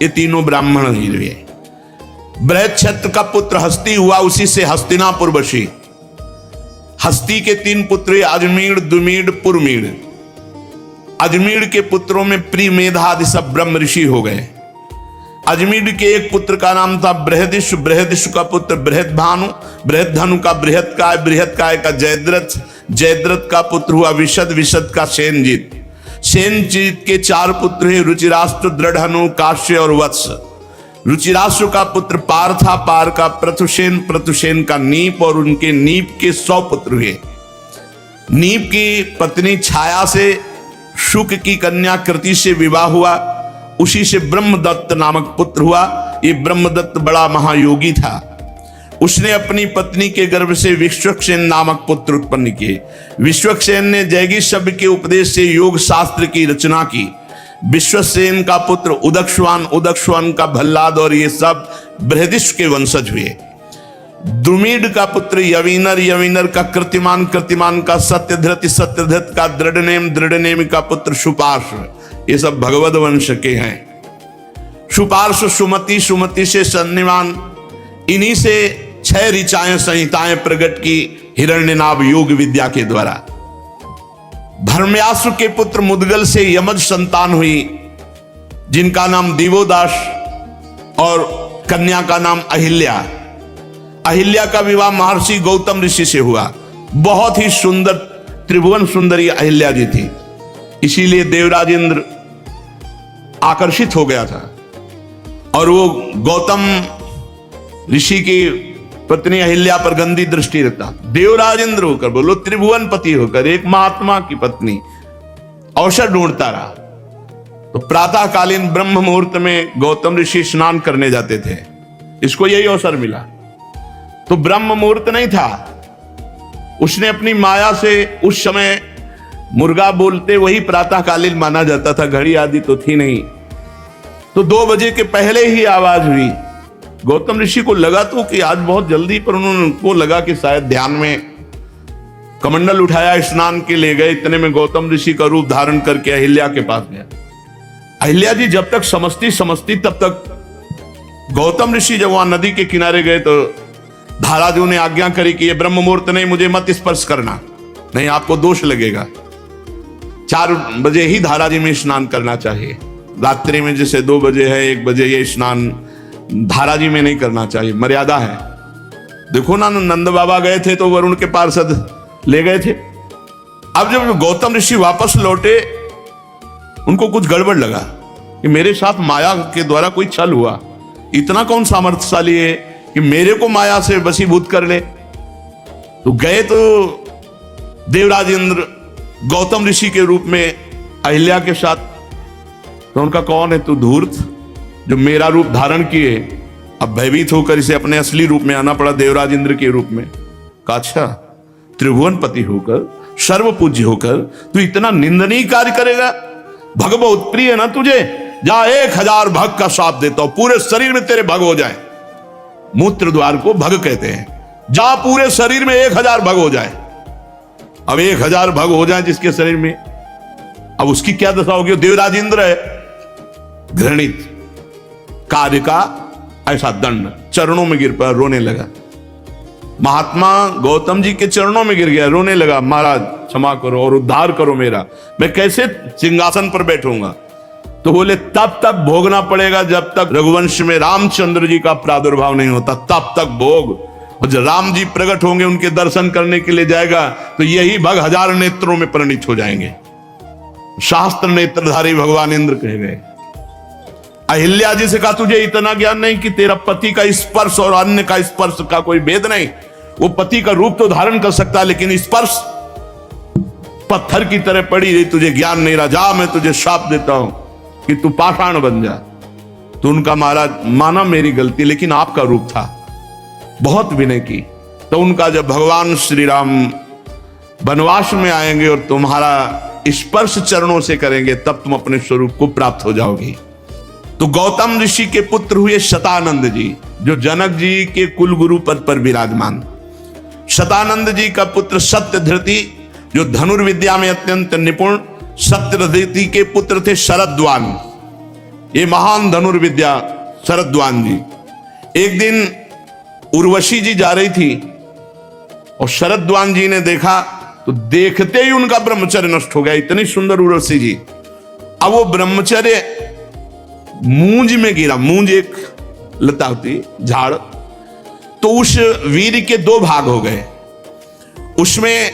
ये तीनों ब्राह्मण ही हुए। बृहच्छत्र का पुत्र हस्ती हुआ, उसी से हस्तिनापुर बसी। हस्ती के 3 पुत्र अजमीड़, दुमीड़, पुरमीड़। अजमीड़ के पुत्रों में प्रीमेधा आदि सब ब्रह्म ऋषि हो गए। अजमीर के एक पुत्र का नाम था बृहदिश, बृहदिश का पुत्र बृहदभानु, बृहदधनु का बृहत्काय, बृहत्काय का जयद्रथ, जयद्रथ का पुत्र हुआ विशद, विशद का सेनजीत। सेनजीत के 4 पुत्र हैं, रुचिराष्ट्र, दृढ़नु, काश्य और वत्स। रुचिराष्ट्र का पुत्र पार था, पार का प्रथुसेन, प्रथुसेन का नीप और उनके नीप के 100 पुत्र हुए। नीप की पत्नी छाया से शुक की कन्या कृति से विवाह हुआ, उसी से ब्रह्मदत्त नामक पुत्र हुआ। ये ब्रह्मदत्त बड़ा महायोगी था। उसने अपनी पत्नी के गर्भ से विश्वक्सेन नामक पुत्र उत्पन्न किए। विश्वक्सेन ने जैगी शब्द के उपदेश से योग शास्त्र की रचना की। विश्वसेन का पुत्र उदक्षवान, उदक्षवान का भल्लाद, और ये सब बृहदिष्ट के वंशज हुए। द्रुमीड का पुत्र यवीनर, यवीनर का कृतिमान, कृतिमान का सत्यधृत, सत्यधृत का दृढ़नेम, दृढ़नेम का पुत्र सुपार्श्व। ये सब भगवद वंश के हैं। सुपार्श्व सुमति, सुमति से सन्निमान। इन्हीं से 6 ऋचाएं संहिताएं प्रकट की हिरण्यनाभ योग विद्या के द्वारा। धर्म्याश्व के पुत्र मुदगल से यमज संतान हुई, जिनका नाम दिवोदास और कन्या का नाम अहिल्या। अहिल्या का विवाह महर्षि गौतम ऋषि से हुआ। बहुत ही सुंदर, त्रिभुवन सुंदरी अहिल्या जी थी। इसीलिए देवराजेंद्र आकर्षित हो गया था और वो गौतम ऋषि की पत्नी अहिल्या पर गंदी दृष्टि रखता। देवराजेंद्र होकर, बोलो त्रिभुवन पति होकर, एक महात्मा की पत्नी अवसर ढूंढता रहा। तो प्रातःकालीन ब्रह्म मुहूर्त में गौतम ऋषि स्नान करने जाते थे। इसको यही अवसर मिला। तो ब्रह्म मुहूर्त नहीं था। उसने अपनी माया से, उस समय मुर्गा बोलते वही प्रातःकालीन माना जाता था, घड़ी आदि तो थी नहीं। तो 2 बजे के पहले ही आवाज हुई। गौतम ऋषि को लगा तो कि आज बहुत जल्दी, पर उनको लगा कि शायद ध्यान में कमंडल उठाया, स्नान के ले गए। इतने में गौतम ऋषि का रूप धारण करके अहिल्या के पास गया। अहिल्या जी जब तक समझती तब तक गौतम ऋषि जब वहां नदी के किनारे गए तो धाराजू ने आज्ञा करी कि ये ब्रह्म मुहूर्त नहीं, मुझे मत स्पर्श करना, नहीं आपको दोष लगेगा। 4 बजे ही धाराजी में स्नान करना चाहिए। रात्रि में जैसे 2 बजे है, 1 बजे ये स्नान धाराजी में नहीं करना चाहिए, मर्यादा है। देखो ना, नंद बाबा गए थे तो वरुण के पार्षद ले गए थे। अब जब गौतम ऋषि वापस लौटे, उनको कुछ गड़बड़ लगा कि मेरे साथ माया के द्वारा कोई छल हुआ। इतना कौन सामर्थ्यशाली है कि मेरे को माया से वशीभूत कर ले। तो गए तो देवराजेंद्र गौतम ऋषि के रूप में अहिल्या के साथ। तो उनका, कौन है तू धूर्त जो मेरा रूप धारण किए? अब भयभीत होकर इसे अपने असली रूप में आना पड़ा, देवराजेंद्र के रूप में। कहा अच्छा, त्रिभुवनपति होकर, सर्वपूज्य होकर तू इतना निंदनीय कार्य करेगा? भग बहुत प्रिय है ना तुझे? जा 1000 भग का श्राप देता हूं, पूरे शरीर में तेरे भग हो जाए। मूत्र द्वार को भग कहते हैं। जा पूरे शरीर में 1000 भग हो जाए। अब 1000 भग हो जाए जिसके शरीर में, अब उसकी क्या दशा होगी? देवराजेंद्र है, घृणित कार्य का ऐसा दंड, चरणों में गिर पड़ा, रोने लगा। महात्मा गौतम जी के चरणों में गिर गया, रोने लगा, महाराज क्षमा करो और उद्धार करो मेरा, मैं कैसे सिंहासन पर बैठूंगा? तो बोले तब तक भोगना पड़ेगा जब तक रघुवंश में रामचंद्र जी का प्रादुर्भाव नहीं होता, तब तक भोग। और जब राम जी प्रकट होंगे, उनके दर्शन करने के लिए जाएगा तो यही भग 1000 नेत्रों में परिणित हो जाएंगे। शास्त्र नेत्रधारी भगवान इंद्र कहे गए। अहिल्या जी से कहा, तुझे इतना ज्ञान नहीं कि तेरा पति का स्पर्श और अन्य का स्पर्श का कोई भेद नहीं? वो पति का रूप तो धारण कर सकता है, लेकिन स्पर्श पत्थर की तरह पड़ी रही, तुझे ज्ञान नहीं रहा। जा, मैं तुझे शाप देता हूं कि तू पाषाण बन जा। तो उनका महाराज, माना मेरी गलती, लेकिन आपका रूप था, बहुत विनय की। तो उनका, जब भगवान श्री राम वनवास में आएंगे और तुम्हारा स्पर्श चरणों से करेंगे, तब तुम अपने स्वरूप को प्राप्त हो जाओगी। तो गौतम ऋषि के पुत्र हुए शतानंद जी, जो जनक जी के कुल गुरु पद पर विराजमान। शतानंद जी का पुत्र सत्यधृति, जो धनुर्विद्या में अत्यंत निपुण। सत्यधृति के पुत्र थे शरद्वान, ये महान धनुर्विद्या शरद्वान जी। एक दिन उर्वशी जी जा रही थी और शरद्वान जी ने देखा, तो देखते ही उनका ब्रह्मचर्य नष्ट हो गया। इतनी सुंदर उर्वशी जी। अब वो ब्रह्मचर्य मूंज में गिरा। मूंज एक लता होती, झाड़। तो उस वीर के 2 भाग हो गए। उसमें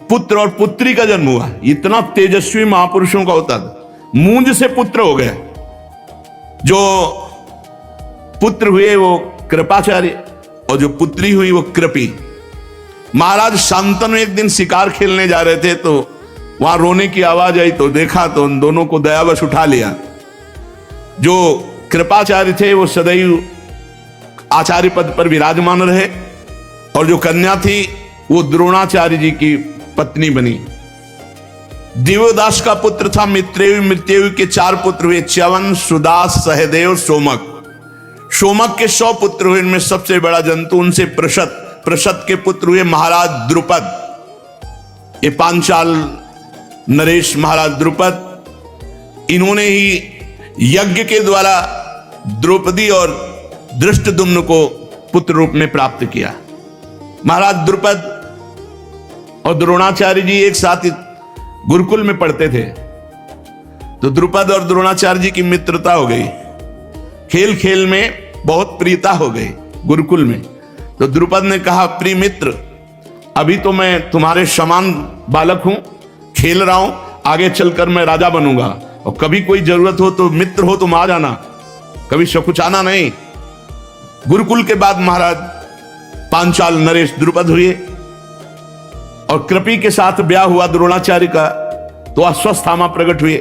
पुत्र और पुत्री का जन्म हुआ। इतना तेजस्वी महापुरुषों का होता था। मूंज से पुत्र हो गए। जो पुत्र हुए वो कृपाचार्य और जो पुत्री हुई वो कृपी। महाराज शांतनु एक दिन शिकार खेलने जा रहे थे, तो वहां रोने की आवाज आई तो देखा तो उन दोनों को दयावश उठा लिया। जो कृपाचार्य थे वो सदैव आचार्य पद पर विराजमान रहे और जो कन्या थी वो द्रोणाचार्य जी की पत्नी बनी। दिव्योदास का पुत्र था मित्रेयु, मृत्युयु के 4 पुत्र हुए, च्यवन, सुदास, सहदेव, सोमक। सोमक के 100 पुत्र हुए, इनमें सबसे बड़ा जंतु उनसे प्रशत के पुत्र हुए महाराज द्रुपद। ये पांचाल नरेश महाराज द्रुपद, इन्होंने ही यज्ञ के द्वारा द्रौपदी और धृष्टद्युम्न को पुत्र रूप में प्राप्त किया। महाराज द्रुपद और द्रोणाचार्य जी एक साथ गुरुकुल में पढ़ते थे, तो द्रुपद और द्रोणाचार्य जी की मित्रता हो गई, खेल खेल में बहुत प्रियता हो गई गुरुकुल में। तो द्रुपद ने कहा, प्रिय मित्र, अभी तो मैं तुम्हारे समान बालक हूं, खेल रहा हूं, आगे चलकर मैं राजा बनूंगा, और कभी कोई जरूरत हो तो मित्र हो तुम आ जाना, कभी सकुचाना नहीं। गुरुकुल के बाद महाराज पांचाल नरेश द्रुपद हुए और कृपी के साथ ब्याह हुआ द्रोणाचार्य का, तो अश्वस्थामा प्रकट हुए।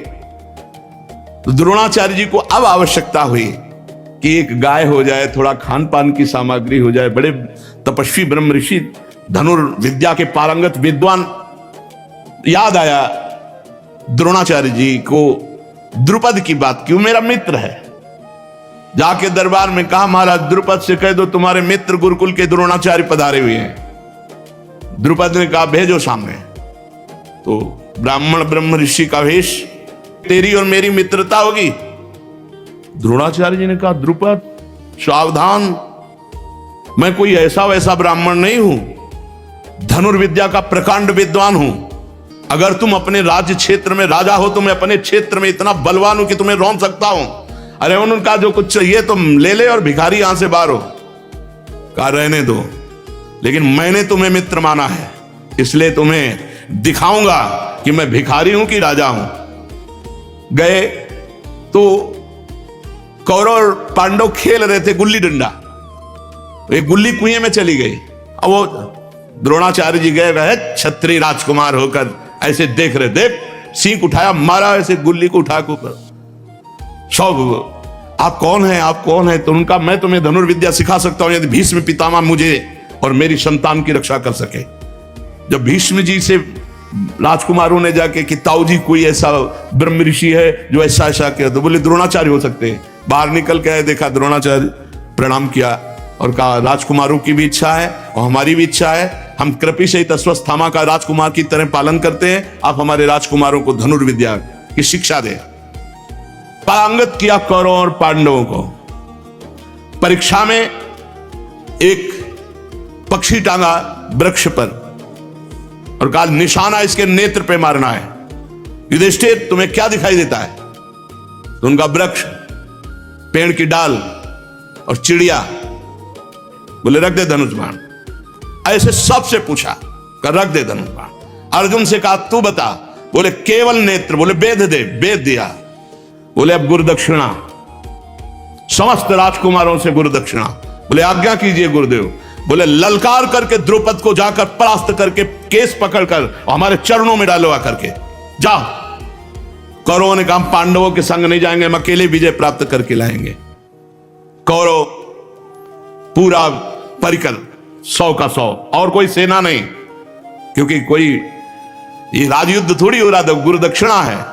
तो द्रोणाचार्य जी को अब आवश्यकता हुई कि एक गाय हो जाए, थोड़ा खान पान की सामग्री हो जाए। बड़े तपस्वी ब्रह्म ऋषि, धनुर्विद्या के पारंगत विद्वान, याद आया द्रोणाचार्य जी को द्रुपद की बात, क्यों मेरा मित्र है। जाके दरबार में कहा, महाराज द्रुपद से कह दो तुम्हारे मित्र गुरुकुल के द्रोणाचार्य पधारे हुए हैं। द्रुपद ने कहा, भेजो सामने। तो ब्राह्मण ब्रह्म ऋषि का वेश, तेरी और मेरी मित्रता होगी। द्रोणाचार्य जी ने कहा, द्रुपद सावधान, मैं कोई ऐसा वैसा ब्राह्मण नहीं हूं, धनुर्विद्या का प्रकांड विद्वान हूं। अगर तुम अपने राज्य क्षेत्र में राजा हो तो मैं अपने क्षेत्र में इतना बलवान हूं कि तुम्हें रोक सकता हूं। अरे उनका जो कुछ चाहिए तुम ले ले और भिखारी यहां से बाहर हो। कहा, रहने दो, लेकिन मैंने तुम्हें मित्र माना है, इसलिए तुम्हें दिखाऊंगा कि मैं भिखारी हूं कि राजा हूं। गए तो कौरव और पांडव खेल रहे थे गुल्ली डंडा, एक गुल्ली कुएं में चली गई। अब वो द्रोणाचार्य जी गए, क्षत्रिय राजकुमार होकर ऐसे देख रहे, देख सींक उठाया, मारा ऐसे गुल्ली को उठा कर। सब, आप कौन है, आप कौन है? तो उनका, मैं तुम्हें धनुर्विद्या सिखा सकता हूं यदि भीष्म पितामह मुझे और मेरी संतान की रक्षा कर सके। जब भीष्म जी से राजकुमारों ने जाके कि ताऊ जी कोई ऐसा ब्रह्म ऋषि है जो ऐसा ऐसा किया, तो बोले द्रोणाचार्य हो सकते हैं। बाहर निकल के देखा द्रोणाचार्य, प्रणाम किया और कहा, राजकुमारों की भी इच्छा है और हमारी भी इच्छा है, हम कृपी सहित अश्वस्थामा का राजकुमार की तरह पालन करते हैं, आप हमारे राजकुमारों को धनुर्विद्या की शिक्षा दें। पारंगत किया कौरव और पांडवों को। परीक्षा में एक पक्षी टांगा वृक्ष पर और कहा, निशाना इसके नेत्र पे मारना है। युधिष्ठिर, तुम्हें क्या दिखाई देता है? तो उनका वृक्ष, पेड़ की डाल और चिड़िया। बोले, रख दे धनुष बाण। ऐसे सबसे पूछा, कर रख दे धनुष बाण। अर्जुन से कहा, तू बता। बोले, केवल नेत्र। बोले, वेद दे। वेद दिया। बोले, अब गुरुदक्षिणा, समस्त राजकुमारों से गुरुदक्षिणा। बोले, आज्ञा कीजिए गुरुदेव। बोले, ललकार करके द्रौपद को जाकर परास्त करके केस पकड़कर हमारे चरणों में डालो आकर के, जाओ। कौरवों ने कहा, पांडवों के संग नहीं जाएंगे, हम अकेले विजय प्राप्त करके लाएंगे। कौरव पूरा परिकर 100 का 100, और कोई सेना नहीं, क्योंकि कोई ये राजयुद्ध थोड़ी हो रहा था, गुरुदक्षिणा है।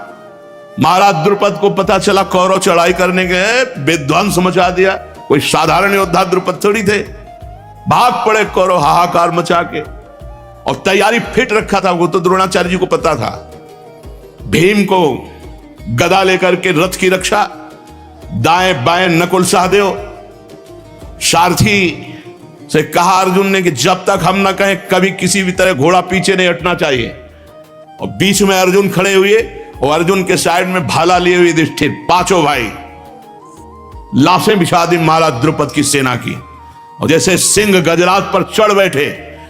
महाराज द्रुपद को पता चला कौरव चढ़ाई करने गए, विध्वंस मचा दिया। कोई साधारण योद्धा द्रुपद थोड़ी थे। भाग पड़े कौरव हाहाकार मचा के, और तैयारी फिट रखा था वो तो द्रोणाचार्य जी को पता था। भीम को गदा लेकर के रथ की रक्षा, दाएं बाएं नकुल सहदेव। सारथी से कहा अर्जुन ने कि जब तक हम ना कहें कभी किसी भी तरह घोड़ा पीछे नहीं हटना चाहिए। और बीच में अर्जुन खड़े हुए और अर्जुन के साइड में भाला लिए हुए युधिष्ठिर, 5 भाई। लाशें बिछा दी महाराज द्रुपद की सेना की, और जैसे सिंह गजराज पर चढ़ बैठे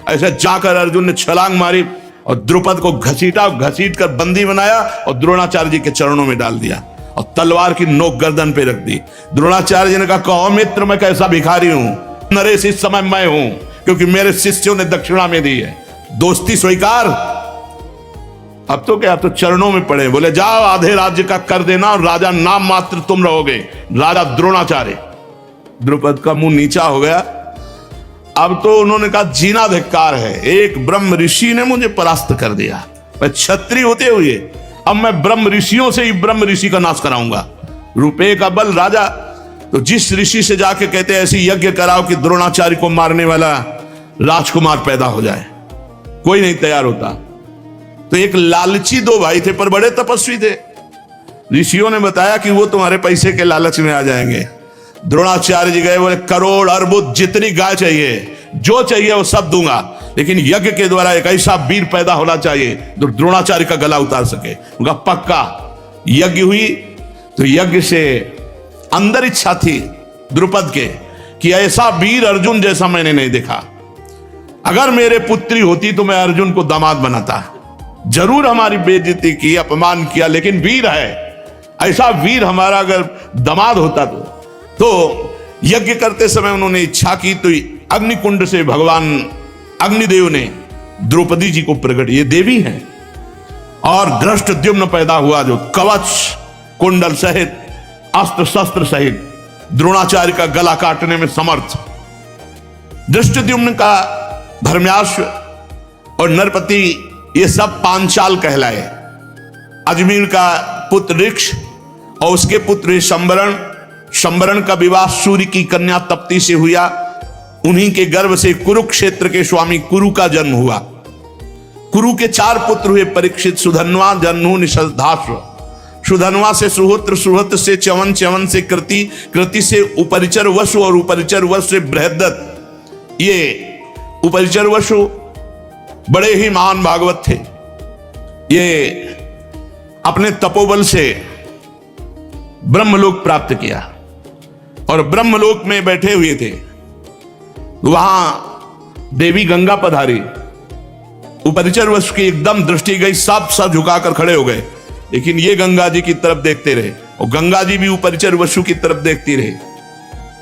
ऐसे जाकर अर्जुन ने छलांग मारी और द्रुपद को घसीटा, घसीट कर बंदी बनाया और द्रोणाचार्य जी के चरणों में डाल दिया और तलवार की नोक गर्दन पे रख दी। द्रोणाचार्य जी ने कहा, कहो मित्र, मैं कैसा भिखारी हूं, नरेश इस समय मैं हूं, क्योंकि मेरे शिष्यों ने दक्षिणा में दी है, दोस्ती स्वीकार। अब तो क्या, तो चरणों में पड़े। बोले जाओ आधे राज्य का कर देना और राजा नाम मात्र तुम रहोगे, राजा द्रोणाचार्य। द्रुपद का मुंह नीचा हो गया। अब तो उन्होंने कहा जीना धिक्कार है, एक ब्रह्म ऋषि ने मुझे परास्त कर दिया, मैं क्षत्रिय होते हुए अब मैं ब्रह्म ऋषियों से ही ब्रह्म ऋषि का नाश कराऊंगा। रुपये का बल राजा, तो जिस ऋषि से जाके कहते ऐसे यज्ञ कराओ कि द्रोणाचार्य को मारने वाला राजकुमार पैदा हो जाए, कोई नहीं तैयार होता। तो एक लालची दो भाई थे पर बड़े तपस्वी थे। ऋषियों ने बताया कि वो तुम्हारे पैसे के लालच में आ जाएंगे। द्रोणाचार्य जी गए, बोले करोड़ अरबुद जितनी गाय चाहिए, जो चाहिए वो सब दूंगा, लेकिन यज्ञ के द्वारा एक ऐसा वीर पैदा होना चाहिए जो द्रोणाचार्य का गला उतार सके। उनका पक्का यज्ञ हुई। तो यज्ञ से अंदर इच्छा थी द्रुपद के कि ऐसा वीर अर्जुन जैसा मैंने नहीं देखा। अगर मेरे पुत्री होती तो मैं अर्जुन को दामाद बनाता। जरूर हमारी बेइज्जती की, अपमान किया, लेकिन वीर है, ऐसा वीर हमारा अगर दामाद होता तो यज्ञ करते समय उन्होंने इच्छा की तो अग्निकुंड से भगवान अग्निदेव ने द्रौपदी जी को प्रकट, ये देवी हैं, और धृष्टद्युम्न पैदा हुआ जो कवच कुंडल सहित अस्त्र शस्त्र सहित द्रोणाचार्य का गला काटने में समर्थ। धृष्टद्युम्न का धर्म्याश्व और नरपति ये सब पांचाल कहलाए। अजमेर का पुत्र ऋक्ष और उसके पुत्र शंबरण, शंबरण का विवाह सूर्य की कन्या तप्ती से हुआ। उन्हीं के गर्भ से कुरुक्षेत्र के स्वामी कुरु का जन्म हुआ। कुरु के 4 पुत्र हुए, परीक्षित, सुधन्वा, जन्नु, निषधाश्व। सुधन्वा से सुहोत्र, सुहोत्र से च्यवन, च्यवन से कृति, कृति से उपरिचर वसु और उपरिचर वसु से बृहदत्त। ये उपरिचर वसु बड़े ही महान भागवत थे। ये अपने तपोबल से ब्रह्मलोक प्राप्त किया और ब्रह्मलोक में बैठे हुए थे। वहां देवी गंगा पधारी। उपरिचर वसु की एकदम दृष्टि गई, सब झुकाकर खड़े हो गए, लेकिन ये गंगा जी की तरफ देखते रहे और गंगा जी भी उपरिचर वसु की तरफ देखती रही।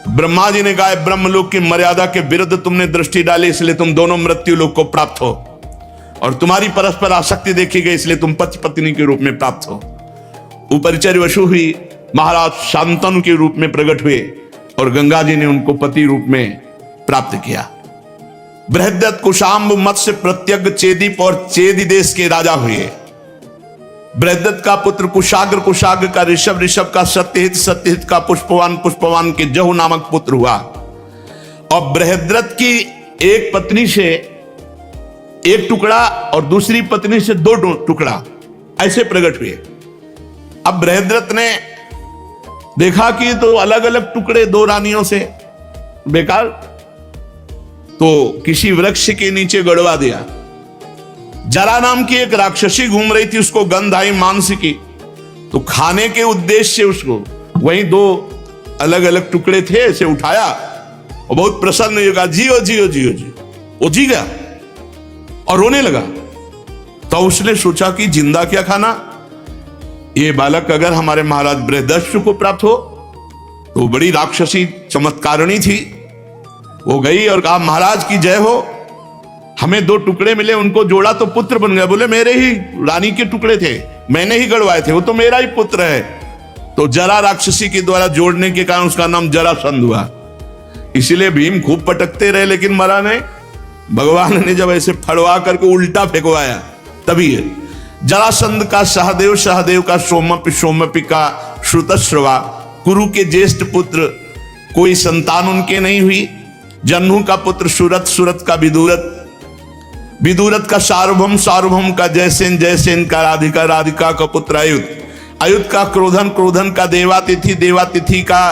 ब्रह्मा जी ने कहा ब्रह्मलोक की मर्यादा के विरुद्ध तुमने दृष्टि डाली, इसलिए तुम दोनों मृत्यु लोक को प्राप्त हो, और तुम्हारी परस्पर आसक्ति देखी गई, इसलिए तुम पति पत्नी के रूप में प्राप्त हो। उपरिचर वसु हुई महाराज शांतनु के रूप में प्रकट हुए और गंगा जी ने उनको पति रूप में प्राप्त किया। बृहदत्त कुशाम्ब मत्स्य प्रत्यग चेदीप और चेदी देश के राजा हुए। बृहदत्त का पुत्र कुशाग्र, कुशाग्र का ऋषभ, ऋषभ का सत्यहित, सत्यहित का पुष्पवान, पुष्पवान के जहु नामक पुत्र हुआ। और बृहदत्त की एक पत्नी से एक टुकड़ा और दूसरी पत्नी से 2 टुकड़ा ऐसे प्रकट हुए। अब बृहदत्त ने देखा कि तो अलग अलग टुकड़े 2 रानियों से बेकार, तो किसी वृक्ष के नीचे गड़वा दिया। जरा नाम की एक राक्षसी घूम रही थी, उसको गंध आई मांस की, तो खाने के उद्देश्य से उसको वहीं 2 अलग अलग टुकड़े थे ऐसे उठाया और बहुत प्रसन्न होगा, जियो जियो जियो जियो। वो जी गया और रोने लगा। तो उसने सोचा कि जिंदा क्या खाना, ये बालक अगर हमारे महाराज बृहदस्यु को प्राप्त हो तो बड़ी राक्षसी चमत्कारिणी थी। वो गई और कहा महाराज की जय हो, हमें 2 टुकड़े मिले, उनको जोड़ा तो पुत्र बन गया। बोले मेरे ही रानी के टुकड़े थे, मैंने ही गड़वाए थे, वो तो मेरा ही पुत्र है। तो जरा राक्षसी के द्वारा जोड़ने के कारण उसका नाम जरासंध हुआ। इसीलिए भीम खूब पटकते रहे लेकिन मरा नहीं। भगवान ने जब ऐसे फड़वा करके उल्टा फेंकवाया तभी है। जरासंध का सहदेव, सहदेव का सोमपि, सोमपि का श्रुतश्रवा। कुरु के ज्येष्ठ पुत्र कोई संतान उनके नहीं हुई। जन्नु का पुत्र सुरत, सुरत का विदुरत, विदुरत का सार्वभौम, सार्वभौम का जयसेन, जयसेन का राधिका, राधिका का पुत्र अयुत, अयुत का क्रोधन, क्रोधन का देवातिथि, देवातिथि का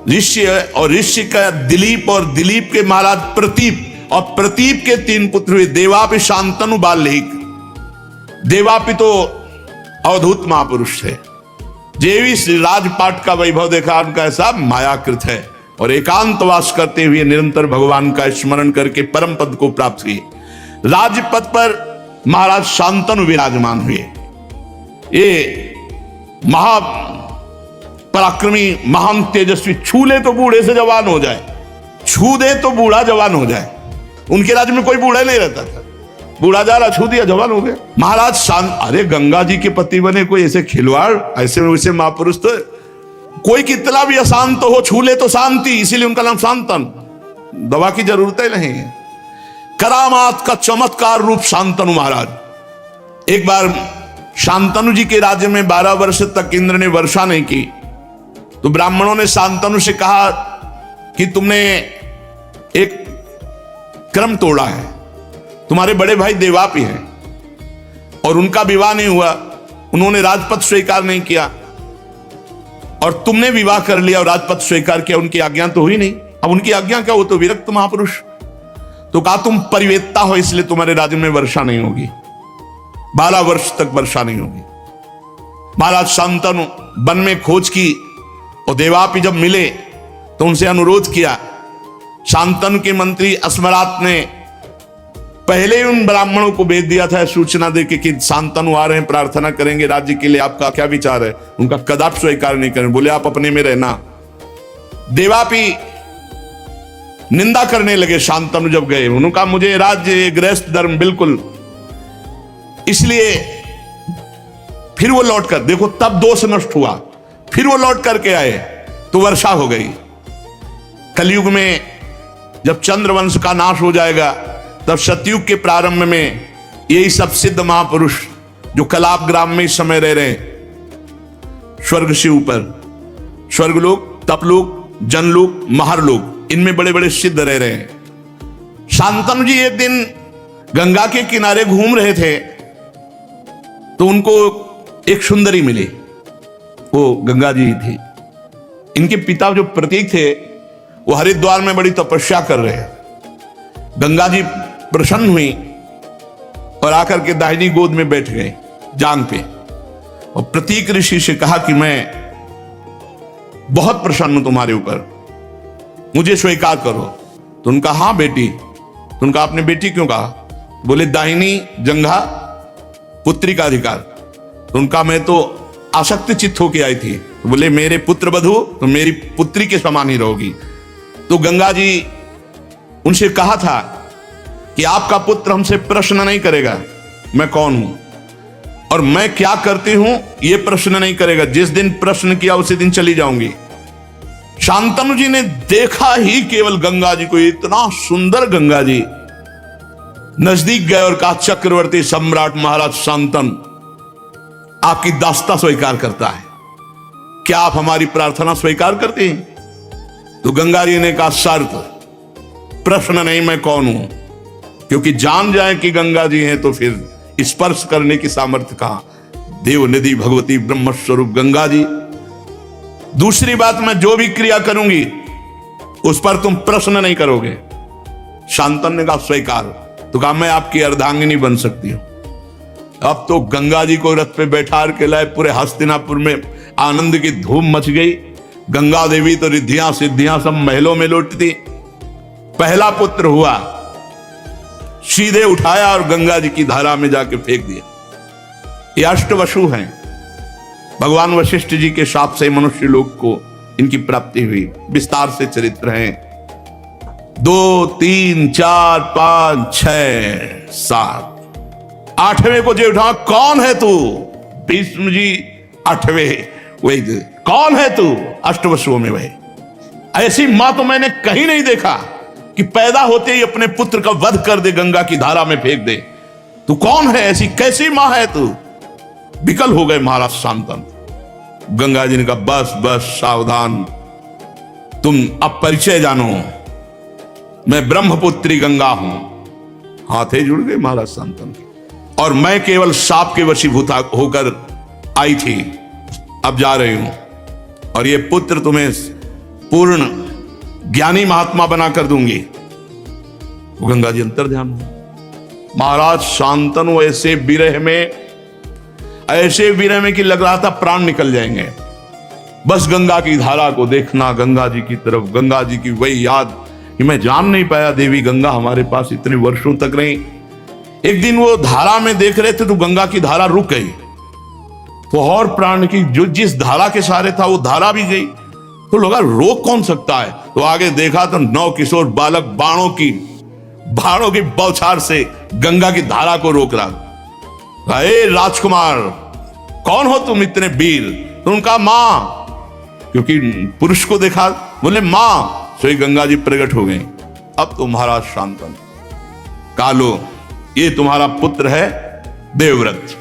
ऋष्य और ऋष्य का दिलीप और दिलीप के महाराज प्रतीप, और प्रतीप के 3 पुत्र हुए। देवापि शांतनु बाल्मीक, देवापि तो अवधूत महापुरुष थे। जेवी श्री राजपाट का वैभव देखा, उनका ऐसा मायाकृत है और एकांतवास करते हुए निरंतर भगवान का स्मरण करके परम पद को प्राप्त हुए। राजपद पर महाराज शांतनु विराजमान हुए। ये महा पराक्रमी, महान तेजस्वी, छू ले तो बूढ़े से जवान हो जाए, छू दे तो बूढ़ा जवान हो जाए। उनके राज्य में कोई बूढ़ा नहीं रहता था, बूढ़ा जा रहा, छू दिया, जवान हो गया। महाराज शांत, अरे गंगा जी के पति बने कोई ऐसे खिलवाड़, ऐसे वैसे महापुरुष तो कोई कितना भी अशांत हो, छू ले तो शांति, इसीलिए उनका नाम शांतन। दवा की जरूरत ही नहीं है। करामात का चमत्कार रूप शांतनु महाराज। एक बार शांतनु जी के राज्य में 12 वर्ष तक इंद्र ने वर्षा नहीं की, तो ब्राह्मणों ने शांतनु से कहा कि तुमने एक क्रम तोड़ा है, तुम्हारे बड़े भाई देवापी हैं और उनका विवाह नहीं हुआ, उन्होंने राजपद स्वीकार नहीं किया और तुमने विवाह कर लिया और राजपद स्वीकार किया, उनकी आज्ञा तो हुई नहीं। अब उनकी आज्ञा क्या, वो तो विरक्त महापुरुष। तो कहा तुम परिवेत्ता हो, इसलिए तुम्हारे राज्य में वर्षा नहीं होगी, 12 वर्ष तक वर्षा नहीं होगी। महाराज शांतनु वन में खोज की और देवापी जब मिले तो उनसे अनुरोध किया। शांतनु के मंत्री अस्मरात ने पहले ही उन ब्राह्मणों को भेज दिया था सूचना देके कि शांतनु आ रहे हैं, प्रार्थना करेंगे राज्य के लिए, आपका क्या विचार है। उनका कदापि स्वीकार नहीं करें, बोले आप अपने में रहना। देवापी निंदा करने लगे। शांतनु जब गए, उन्होंने कहा मुझे राज्य गृहस्थ धर्म बिल्कुल, इसलिए फिर वो लौट कर, देखो तब दोष नष्ट हुआ, फिर वो लौट करके आए तो वर्षा हो गई। कलयुग में जब चंद्रवंश का नाश हो जाएगा, तब सतयुग के प्रारंभ में यही सब सिद्ध महापुरुष जो कलाप ग्राम में इस समय रह रहे हैं, स्वर्ग से ऊपर, स्वर्गलोक, तपलोक, जनलोक, महरलोक, इनमें बड़े बड़े सिद्ध रह रहे हैं। शांतनु जी एक दिन गंगा के किनारे घूम रहे थे तो उनको एक सुंदरी मिली, वो गंगा जी थी। इनके पिता जो प्रतीक थे वो हरिद्वार में बड़ी तपस्या कर रहे हैं। गंगा जी प्रसन्न हुई और आकर के दाहिनी गोद में बैठ गए जांग पे, और प्रतीक ऋषि से कहा कि मैं बहुत प्रसन्न हूं तुम्हारे ऊपर, मुझे स्वीकार करो। तो उनका हाँ बेटी। तो उनका आपने बेटी क्यों कहा? बोले दाहिनी जंघा पुत्री का अधिकार। तो उनका मैं तो आसक्त चित्त होके आई थी। तो बोले मेरे पुत्र वधू तो मेरी पुत्री के समान ही रहोगी। तो गंगा जी उनसे कहा था कि आपका पुत्र हमसे प्रश्न नहीं करेगा मैं कौन हूं और मैं क्या करती हूं, यह प्रश्न नहीं करेगा। जिस दिन प्रश्न किया उसी दिन चली जाऊंगी। शांतनु जी ने देखा ही केवल गंगा जी को, इतना सुंदर गंगा जी, नजदीक गए और कहा चक्रवर्ती सम्राट महाराज शांतनु, आपकी दास्ता स्वीकार करता है, क्या आप हमारी प्रार्थना स्वीकार करते हैं? तो गंगा जी ने कहा शर्त, प्रश्न नहीं मैं कौन हूं, क्योंकि जान जाए कि गंगा जी हैं तो फिर स्पर्श करने की सामर्थ्य कहां। देव निधि भगवती ब्रह्म स्वरूप गंगा जी। दूसरी बात, मैं जो भी क्रिया करूंगी उस पर तुम प्रश्न नहीं करोगे। शांतनु ने कहा स्वीकार। तो कहा मैं आपकी अर्धांगिनी बन सकती हूं। अब तो गंगा जी को रथ पे बैठा के लाए, पूरे हस्तिनापुर में आनंद की धूम मच गई। गंगा देवी तो रिद्धियां सिद्धियां सब महलों में लौटती। पहला पुत्र हुआ, सीधे उठाया और गंगा जी की धारा में जाके फेंक दिया। ये अष्टवसु हैं, भगवान वशिष्ठ जी के शाप से मनुष्य लोक को इनकी प्राप्ति हुई। विस्तार से चरित्र हैं, 2, 3, 4, 5, 6, 7। 8वें को जो उठा, कौन है तू? भीष्म जी 8वें, वही कौन है तू? अष्टवसुओं में वही। ऐसी मां तो मैंने कहीं नहीं देखा कि पैदा होते ही अपने पुत्र का वध कर दे, गंगा की धारा में फेंक दे। तू कौन है? ऐसी कैसी मां है तू? विकल हो गए महाराज शांतनु। गंगा जी ने कहा बस बस सावधान, तुम अब परिचय जानो, मैं ब्रह्मपुत्री गंगा हूं। हाथे जुड़ गए महाराज शांतनु। और मैं केवल साप के वशीभूत होकर आई थी, अब जा रही हूं और ये पुत्र तुम्हें पूर्ण ज्ञानी महात्मा बनाकर दूंगी। वो गंगा जी अंतर ध्यान। महाराज शांतनु ऐसे विरह में कि लग रहा था प्राण निकल जाएंगे। बस गंगा की धारा को देखना, गंगा जी की तरफ, गंगा जी की वही याद कि मैं जान नहीं पाया देवी गंगा हमारे पास इतने वर्षों तक रही। एक दिन वो धारा में देख रहे थे तो गंगा की धारा रुक गई, तो और प्राण की जो जिस धारा के सहारे था वो धारा भी गई। तो लगा रोक कौन सकता है, तो आगे देखा तो 9 किशोर बालक बाणों की बौछार से गंगा की धारा को रोक रहा। अरे राजकुमार, कौन हो तुम इतने वीर? तो उनका मां, क्योंकि पुरुष को देखा, बोले मां। सोई गंगा जी प्रकट हो गए। अब तो महाराज शांतनु, कालो ये तुम्हारा पुत्र है देवव्रत।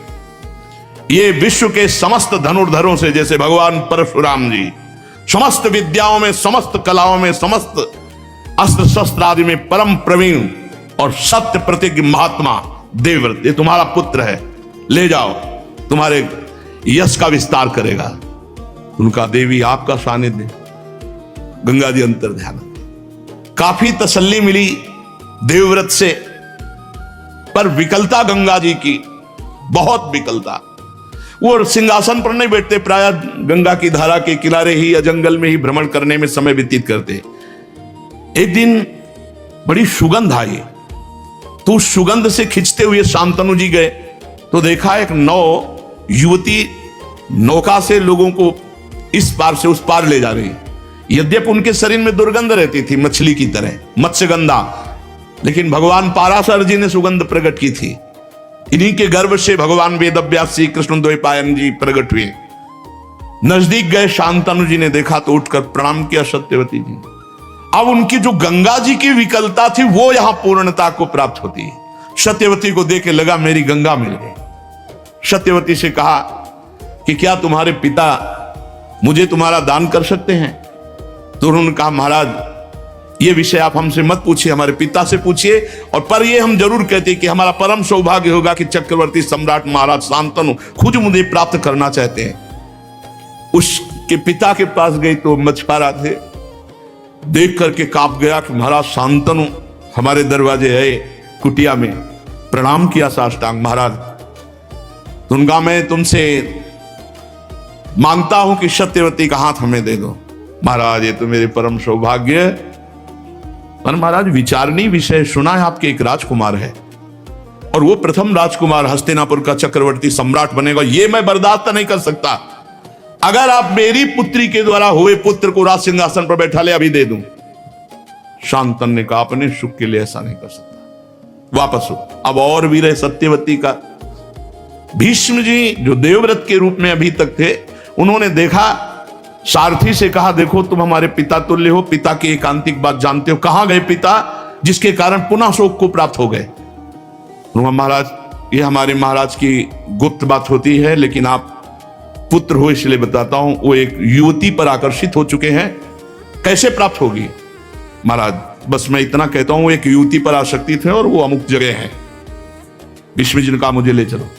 ये विश्व के समस्त धनुर्धरों से, जैसे भगवान परशुराम जी समस्त विद्याओं में, समस्त कलाओं में, समस्त अस्त्र शस्त्र आदि में परम प्रवीण और सत्य प्रतिज्ञ महात्मा देवव्रत, ये तुम्हारा पुत्र है। ले जाओ, तुम्हारे यश का विस्तार करेगा। उनका देवी आपका सानिध्य, गंगा जी अंतर ध्यान। काफी तसल्ली मिली देवव्रत से, पर विकलता गंगा जी की, बहुत विकलता। वो सिंहासन पर नहीं बैठते, प्राय गंगा की धारा के किनारे ही या जंगल में ही भ्रमण करने में समय व्यतीत करते। एक दिन बड़ी सुगंध आई, तो उस सुगंध से खिंचते हुए शांतनु जी गए, तो देखा एक युवती नौका से लोगों को इस पार से उस पार ले जा रही। यद्यपि उनके शरीर में दुर्गंध रहती थी मछली की तरह, मत्स्यगंधा, लेकिन भगवान पाराशर जी ने सुगंध प्रकट की थी। इन्हीं के गर्भ से भगवान वेदव्यास जी, कृष्ण द्वैपायन जी प्रकट हुए। नजदीक गए, शांतनु जी ने देखा तो उठकर प्रणाम किया सत्यवती जी। अब उनकी जो गंगा जी की विकलता थी वो यहां पूर्णता को प्राप्त होती है। सत्यवती को देख के लगा मेरी गंगा मिल गई। सत्यवती से कहा कि क्या तुम्हारे पिता मुझे तुम्हारा दान कर सकते हैं? तो उन्होंने कहा महाराज ये विषय आप हमसे मत पूछिए, हमारे पिता से पूछिए। और पर ये हम जरूर कहते कि हमारा परम सौभाग्य होगा कि चक्रवर्ती सम्राट महाराज शांतनु खुद मुझे प्राप्त करना चाहते हैं। उसके पिता के पास गई तो मछुआरा थे, देख करके कांप गया कि महाराज शांतनु हमारे दरवाजे आए, कुटिया में प्रणाम किया साष्टांग। महाराज तुनगा मैं तुमसे मांगता हूं कि सत्यवती का हाथ हमें दे दो। महाराज ये तो मेरे परम सौभाग्य। पर महाराज विचारणीय विषय सुना है आपके एक राजकुमार है, और वो प्रथम राजकुमार हस्तिनापुर का चक्रवर्ती सम्राट बनेगा, ये मैं बर्दाश्त नहीं कर सकता। अगर आप मेरी पुत्री के द्वारा हुए पुत्र को राज सिंहासन पर बैठा ले, अभी दे दूं। शांतन ने कहा अपने सुख के लिए ऐसा नहीं कर सकता, वापस हो। अब और भी रहे सत्यवती का। भीष्म जी जो देवव्रत के रूप में अभी तक थे, उन्होंने देखा, सारथी से कहा देखो तुम हमारे पिता तुल्य हो, पिता की एकांतिक बात जानते हो, कहां गए पिता जिसके कारण पुनः शोक को प्राप्त हो गए? महाराज ये हमारे महाराज की गुप्त बात होती है, लेकिन आप पुत्र हो इसलिए बताता हूं, वो एक युवती पर आकर्षित हो चुके हैं, कैसे प्राप्त होगी? महाराज बस मैं इतना कहता हूं, एक युवती पर आसक्ति थे और वो अमुक जगह है। भीष्म जी ने कहा मुझे ले चलो।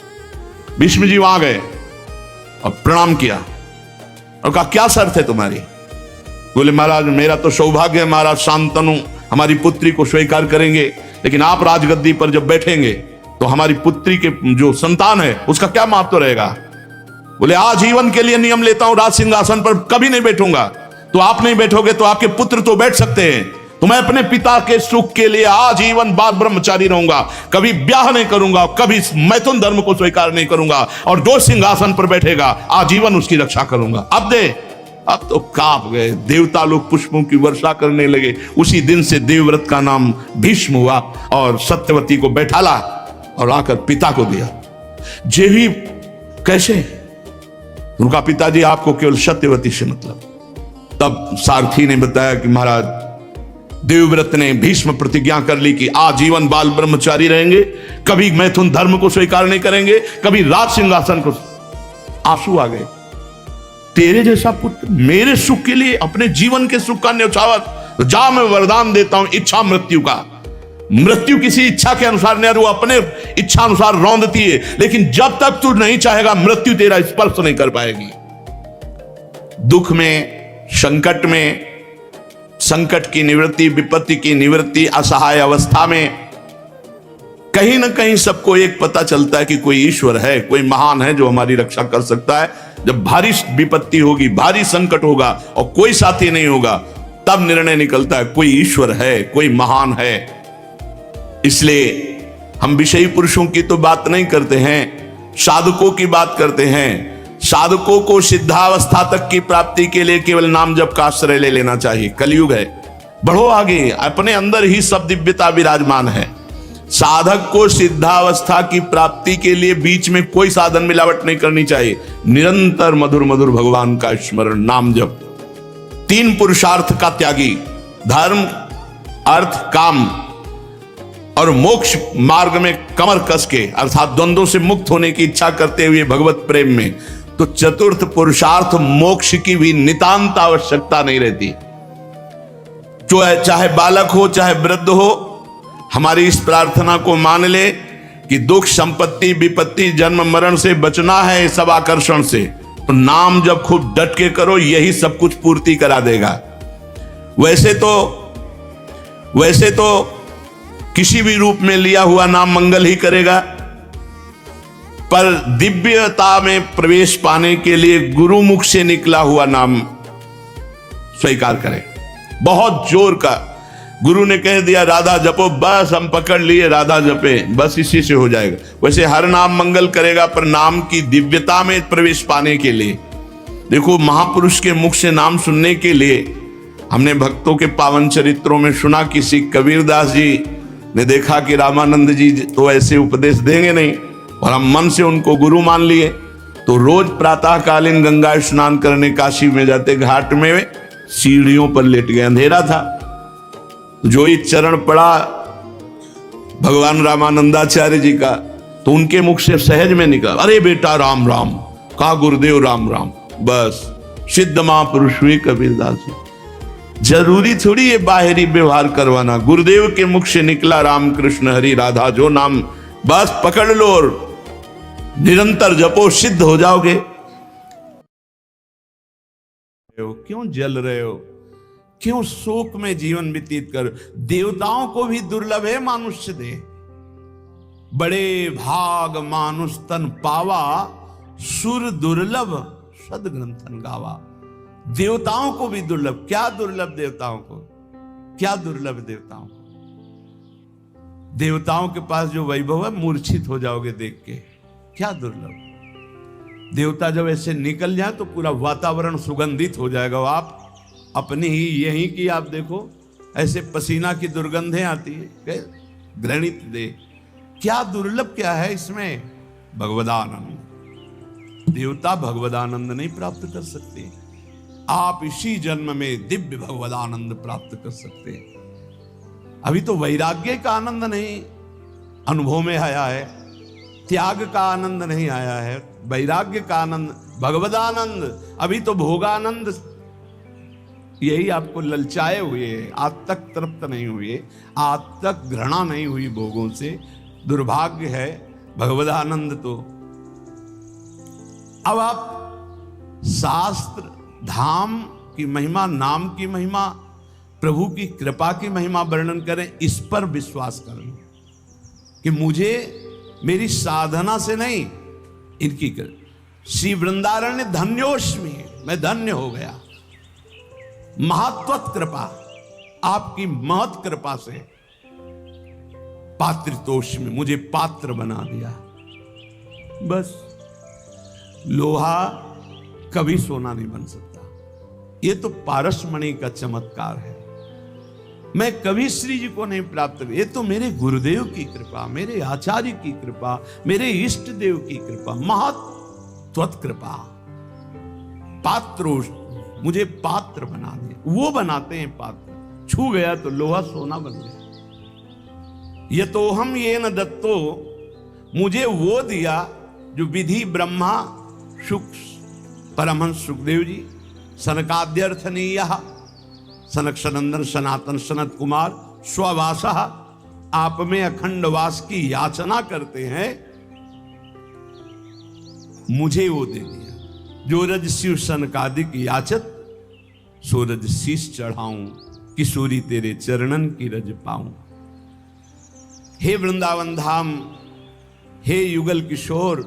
भीष्म जी वहां गए और प्रणाम किया और कहा क्या शर्त है तुम्हारी? बोले महाराज मेरा तो सौभाग्य है, महाराज शांतनु हमारी पुत्री को स्वीकार करेंगे, लेकिन आप राजगद्दी पर जब बैठेंगे तो हमारी पुत्री के जो संतान है उसका क्या महत्व रहेगा? बोले आजीवन के लिए नियम लेता हूं, राज सिंहासन पर कभी नहीं बैठूंगा। तो आप नहीं बैठोगे तो आपके पुत्र तो बैठ सकते हैं। तो मैं अपने पिता के सुख के लिए आजीवन बाल ब्रह्मचारी रहूंगा, कभी ब्याह नहीं करूंगा, कभी मैथुन धर्म को स्वीकार नहीं करूंगा, और जो सिंहासन पर बैठेगा आजीवन उसकी रक्षा करूंगा। अब तो कांप गए, देवता लोग पुष्पों की वर्षा करने लगे। उसी दिन से देवव्रत का नाम भीष्म हुआ और सत्यवती को बैठाला और आकर पिता को दिया। जे भी कैसे उनका पिताजी आपको केवल सत्यवती से मतलब। तब सारथी ने बताया कि महाराज देवव्रत ने भीष्म प्रतिज्ञा कर ली कि आजीवन बाल ब्रह्मचारी रहेंगे, कभी मैथुन धर्म को स्वीकार नहीं करेंगे, कभी राज सिंहासन को। आंसू आ गए, तेरे जैसा पुत्र मेरे सुख के लिए अपने जीवन के सुख का न्यौछावर, तो जा मैं वरदान देता हूं इच्छा मृत्यु का। मृत्यु किसी इच्छा के अनुसार नहीं, वो अपने इच्छा अनुसार रौंदती है, लेकिन जब तक तू नहीं चाहेगा मृत्यु तेरा स्पर्श नहीं कर पाएगी। दुख में, संकट में, संकट की निवृत्ति, विपत्ति की निवृत्ति, असहाय अवस्था में कहीं ना कहीं सबको एक पता चलता है कि कोई ईश्वर है, कोई महान है जो हमारी रक्षा कर सकता है। जब भारी विपत्ति होगी, भारी संकट होगा और कोई साथी नहीं होगा, तब निर्णय निकलता है कोई ईश्वर है, कोई महान है। इसलिए हम विषयी पुरुषों की तो बात नहीं करते हैं, साधकों की बात करते हैं। साधकों को सिद्धावस्था तक की प्राप्ति के लिए केवल नाम जप का आश्रय ले लेना चाहिए। कलयुग है, बढ़ो आगे, अपने अंदर ही सब दिव्यता विराजमान है। साधक को सिद्धावस्था की प्राप्ति के लिए बीच में कोई साधन मिलावट नहीं करनी चाहिए। निरंतर मधुर मधुर भगवान का स्मरण, नाम जप। 3 पुरुषार्थ का त्यागी, धर्म, अर्थ, काम और मोक्ष मार्ग में कमर कस के अर्थात द्वंद्वों से मुक्त होने की इच्छा करते हुए भगवत प्रेम में, तो चतुर्थ पुरुषार्थ मोक्ष की भी नितांत आवश्यकता नहीं रहती। चाहे बालक हो चाहे वृद्ध हो, हमारी इस प्रार्थना को मान ले कि दुख, संपत्ति, विपत्ति, जन्म मरण से बचना है, सब आकर्षण से, तो नाम जब खूब डट के करो, यही सब कुछ पूर्ति करा देगा। वैसे तो किसी भी रूप में लिया हुआ नाम मंगल ही करेगा, पर दिव्यता में प्रवेश पाने के लिए गुरुमुख से निकला हुआ नाम स्वीकार करें। बहुत जोर का गुरु ने कह दिया राधा जपो, बस हम पकड़ लिए राधा जपे, बस इसी से हो जाएगा। वैसे हर नाम मंगल करेगा, पर नाम की दिव्यता में प्रवेश पाने के लिए, देखो महापुरुष के मुख से नाम सुनने के लिए हमने भक्तों के पावन चरित्रों में सुना, किसी कबीरदास जी ने देखा कि रामानंद जी तो ऐसे उपदेश देंगे नहीं, और हम मन से उनको गुरु मान लिए, तो रोज प्रातःकालीन गंगा स्नान करने काशी में जाते, घाट में सीढ़ियों पर लेट गए, अंधेरा था, जो ही चरण पड़ा भगवान रामानंदाचार्य जी का, तो उनके मुख से सहज में निकला, अरे बेटा राम राम, कहा गुरुदेव राम राम, बस सिद्ध महापुरुष हुए कबीरदास जी। जरूरी थोड़ी ये बाहरी व्यवहार करवाना, गुरुदेव के मुख से निकला राम कृष्ण हरि राधा जो नाम, बस पकड़ लो और निरंतर जपो, सिद्ध हो जाओगे। क्यों जल रहे हो, क्यों शोक में जीवन व्यतीत कर? देवताओं को भी दुर्लभ है मानुष्य दे, बड़े भाग मानुष तन पावा, सुर दुर्लभ सदग्रंथन गावा। देवताओं को भी दुर्लभ, क्या दुर्लभ देवताओं को, क्या दुर्लभ देवताओं को? देवताओं के पास जो वैभव है, मूर्छित हो जाओगे देख के, क्या दुर्लभ। देवता जब ऐसे निकल जाए तो पूरा वातावरण सुगंधित हो जाएगा। आप अपनी ही यहीं की आप देखो, ऐसे पसीना की दुर्गंधें आती है, घृणित दे, क्या दुर्लभ क्या है इसमें? भगवदानंद। देवता भगवदानंद नहीं प्राप्त कर सकते, आप इसी जन्म में दिव्य भगवदानंद प्राप्त कर सकते हैं। अभी तो वैराग्य का आनंद नहीं अनुभव में आया है, त्याग का आनंद नहीं आया है, वैराग्य का आनंद, भगवदानंद, अभी तो भोगानंद यही आपको ललचाए हुए, आज तक तृप्त नहीं हुए, आज तक घृणा नहीं हुई भोगों से, दुर्भाग्य है। भगवदानंद तो अब आप शास्त्र, धाम की महिमा, नाम की महिमा, प्रभु की कृपा की महिमा वर्णन करें, इस पर विश्वास करें कि मुझे मेरी साधना से नहीं, इनकी कर। श्री वृंदारण्य धन्योष्मी, मैं धन्य हो गया, महत्वत कृपा, आपकी महत कृपा से पात्रितोष में मुझे पात्र बना दिया। बस लोहा कभी सोना नहीं बन सकता, ये तो पारसमणि का चमत्कार है। मैं कभी श्री जी को नहीं प्राप्त कर, ये तो मेरे गुरुदेव की कृपा, मेरे आचार्य की कृपा, मेरे इष्ट देव की कृपा, महत्वत कृपा। पात्रोष, मुझे पात्र बना दिया, वो बनाते हैं पात्र, छू गया तो लोहा सोना बन गया। ये तो हम ये न दत्तो, मुझे वो दिया जो विधि ब्रह्मा सुख परमहंस सुखदेव जी, सनकाद्यर्थनीय, सनक सनंदन सनातन सनत कुमार स्ववासा, आप में अखंड वास की याचना करते हैं, मुझे वो दे दिया। जो रज शिव सनकादिक याचत, सो रज शीश चढ़ाऊं, किशोरी तेरे चरणन की रज पाऊं। हे वृंदावन धाम, हे युगल किशोर,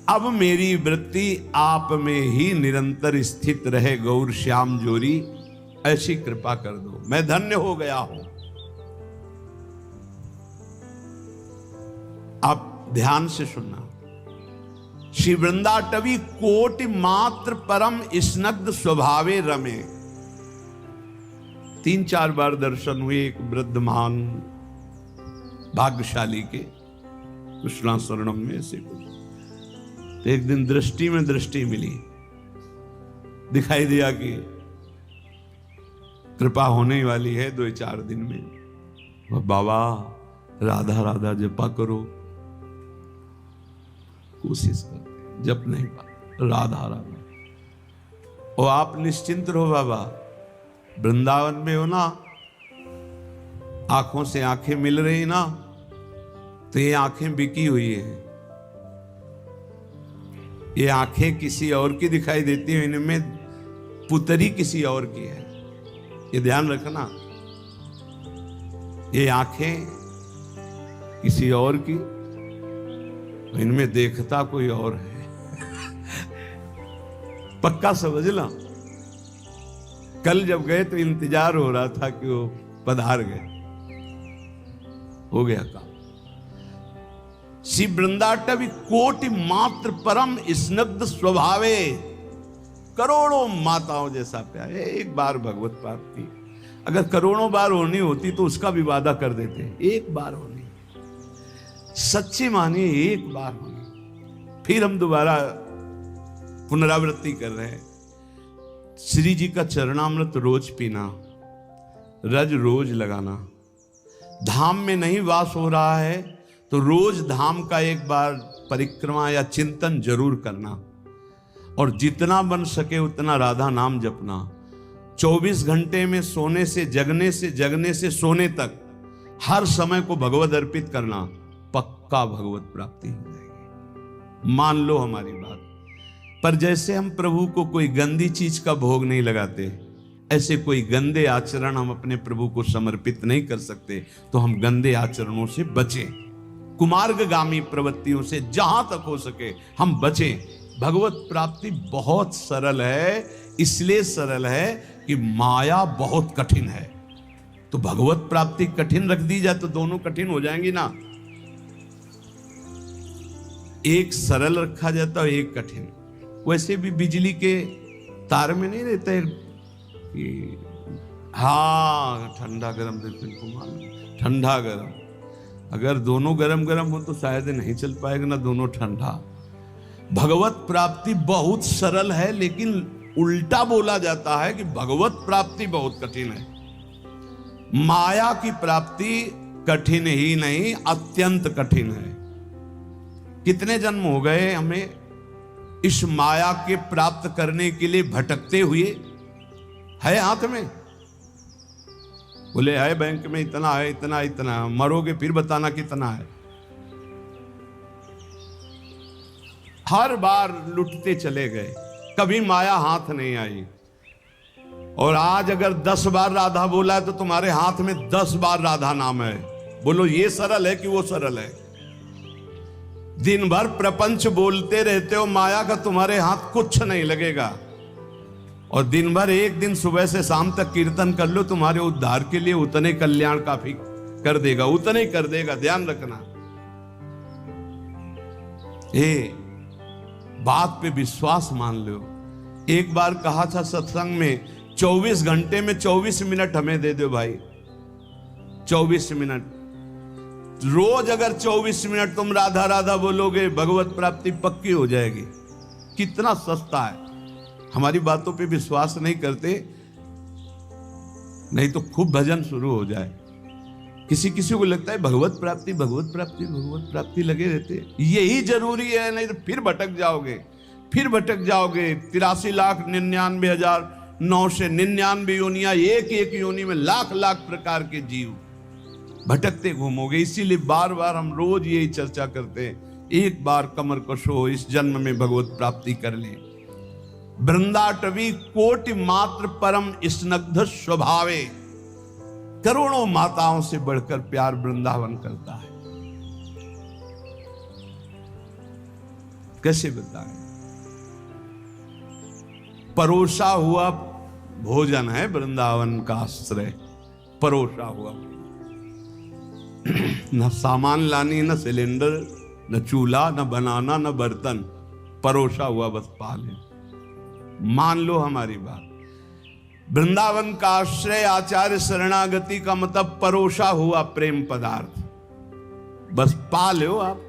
अब मेरी वृत्ति आप में ही निरंतर स्थित रहे, गौर श्याम जोरी, ऐसी कृपा कर दो, मैं धन्य हो गया हूं। आप ध्यान से सुनना, श्री वृंदाटवी कोटि मात्र परम स्नग्ध स्वभावे रमे। 3-4 बार दर्शन हुए। एक वृद्ध महान भाग्यशाली के कृष्णा शरणम में से कुछ। तो एक दिन दृष्टि में दृष्टि मिली, दिखाई दिया कि कृपा होने वाली है 2-4 दिन में। वह बाबा राधा राधा जपा करो, कोशिश करते जप नहीं पा, राधा राधा। और आप निश्चिंत रहो बाबा, वृंदावन में हो ना, आंखों से आंखें मिल रही ना, तो ये आंखें बिकी हुई है, ये आंखें किसी और की दिखाई देती है, इनमें पुतरी किसी और की है, ये ध्यान रखना। ये आंखें किसी और की, इनमें देखता कोई और है। पक्का समझ ला। कल जब गए तो इंतजार हो रहा था कि वो पधार गए, हो गया काम। श्री वृंदाटवी कोटि मात्र परम स्निग्ध स्वभावे, करोड़ों माताओं जैसा प्यार। एक बार भगवत प्राप्ति अगर करोड़ों बार होनी होती तो उसका भी वादा कर देते, एक बार होनी, सच्ची मानिए एक बार होनी। फिर हम दोबारा पुनरावृत्ति कर रहे हैं। श्री जी का चरणामृत रोज पीना, रज रोज लगाना। धाम में नहीं वास हो रहा है तो रोज धाम का एक बार परिक्रमा या चिंतन जरूर करना, और जितना बन सके उतना राधा नाम जपना। 24 घंटे में सोने से जगने से सोने तक हर समय को भगवत अर्पित करना, पक्का भगवत प्राप्ति हो जाएगी। मान लो हमारी बात। पर जैसे हम प्रभु को कोई गंदी चीज का भोग नहीं लगाते, ऐसे कोई गंदे आचरण हम अपने प्रभु को समर्पित नहीं कर सकते। तो हम गंदे आचरणों से बचें, कुमार्गगामी प्रवृत्तियों से जहां तक हो सके हम बचें। भगवत प्राप्ति बहुत सरल है, इसलिए सरल है कि माया बहुत कठिन है। तो भगवत प्राप्ति कठिन रख दी जाए तो दोनों कठिन हो जाएंगी ना। एक सरल रखा जाता है, एक कठिन। वैसे भी बिजली के तार में नहीं रहता है कि हाँ ठंडा गरम, बिल्कुल मालूम ठंडा गरम। अगर दोनों गरम गरम हो तो शायद नहीं चल पाएगा ना, दोनों ठंडा। भगवत प्राप्ति बहुत सरल है, लेकिन उल्टा बोला जाता है कि भगवत प्राप्ति बहुत कठिन है। माया की प्राप्ति कठिन ही नहीं, अत्यंत कठिन है। कितने जन्म हो गए हमें इस माया के प्राप्त करने के लिए भटकते हुए। है हाथ में, बोले है बैंक में इतना है, इतना इतना, मरोगे फिर बताना कितना है। हर बार लुटते चले गए, कभी माया हाथ नहीं आई। और आज अगर 10 बार राधा बोला है तो तुम्हारे हाथ में 10 बार राधा नाम है। बोलो ये सरल है कि वो सरल है? दिन भर प्रपंच बोलते रहते हो, माया का तुम्हारे हाथ कुछ नहीं लगेगा। और दिन भर एक दिन सुबह से शाम तक कीर्तन कर लो, तुम्हारे उद्धार के लिए उतने कल्याण काफी कर देगा, उतने कर देगा। ध्यान रखना, ये बात पे विश्वास मान लो। एक बार कहा था सत्संग में, 24 घंटे में 24 मिनट हमें दे दो भाई। 24 मिनट रोज, अगर 24 मिनट तुम राधा राधा बोलोगे, भगवत प्राप्ति पक्की हो जाएगी। कितना सस्ता है। हमारी बातों पे विश्वास नहीं करते, नहीं तो खूब भजन शुरू हो जाए। किसी किसी को लगता है भगवत प्राप्ति भगवत प्राप्ति भगवत प्राप्ति लगे रहते, यही जरूरी है, नहीं तो फिर भटक जाओगे, फिर भटक जाओगे। 83,99,999 योनियां, एक एक योनि में लाख लाख प्रकार के जीव भटकते घूमोगे। इसीलिए बार बार हम रोज यही चर्चा करते हैं, एक बार कमर कशो, इस जन्म में भगवत प्राप्ति कर ले। वृंदाटवी कोटि मात्र परम स्निग्ध स्वभावे, करोड़ों माताओं से बढ़कर प्यार वृंदावन करता है। कैसे बताएं? परोसा हुआ भोजन है वृंदावन का आश्रय, परोसा हुआ। न सामान लानी, न सिलेंडर, न चूल्हा, न बनाना, न बर्तन, परोसा हुआ बस पाले। मान लो हमारी बात। वृंदावन का आश्रय, आचार्य शरणागति का मतलब परोसा हुआ प्रेम पदार्थ। बस पा लो आप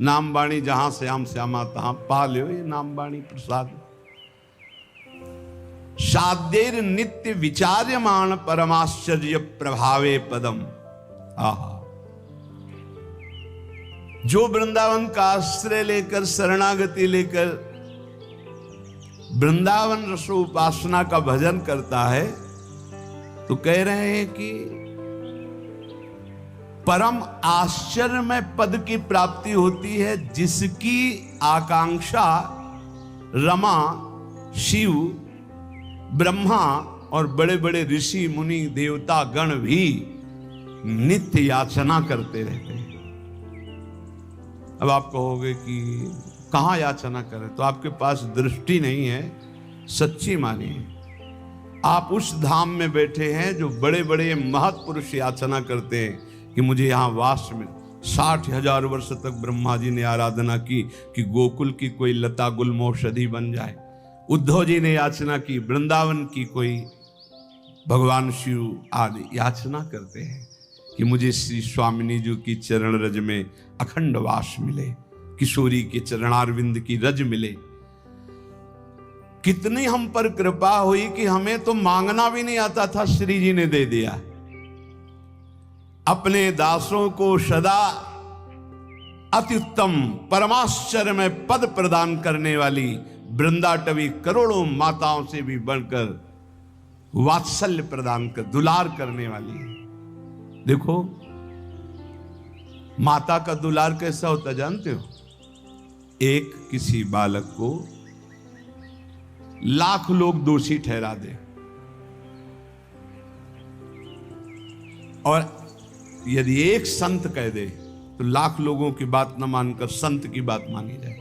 नाम बाणी, जहां श्याम श्यामा तहां पा लो ये नाम बाणी प्रसाद। साध्येर नित्य विचार्यमाण परमाश्चर्य प्रभावे पदम। आहा, जो वृंदावन का आश्रय लेकर शरणागति लेकर वृंदावन रसोपासना का भजन करता है, तो कह रहे हैं कि परम आश्चर्यमय पद की प्राप्ति होती है, जिसकी आकांक्षा रमा, शिव, ब्रह्मा और बड़े बड़े ऋषि मुनि देवता गण भी नित्य याचना करते रहते हैं। अब आप कहोगे कि कहां याचना करें, तो आपके पास दृष्टि नहीं है, सच्ची मानिए। आप उस धाम में बैठे हैं जो बड़े बड़े महत्पुरुष याचना करते हैं कि मुझे यहां वास मिले। 60,000 वर्ष तक ब्रह्मा जी ने आराधना की कि गोकुल की कोई लता गुलमौषधि बन जाए। उद्धव जी ने याचना की वृंदावन की कोई भगवान शिव आदि याचना करते हैं कि मुझे श्री स्वामिनी जी की चरण रज में अखंड वास मिले, किशोरी के चरणारविंद की रज मिले। कितनी हम पर कृपा हुई कि हमें तो मांगना भी नहीं आता था, श्री जी ने दे दिया। अपने दासों को सदा अति उत्तम परमाश्चर्य में पद प्रदान करने वाली वृंदाटवी करोड़ों माताओं से भी बढ़कर वात्सल्य प्रदान कर दुलार करने वाली है। देखो माता का दुलार कैसा होता जानते हो? एक किसी बालक को लाख लोग दोषी ठहरा दे और यदि एक संत कह दे तो लाख लोगों की बात न मानकर संत की बात मानी जाए,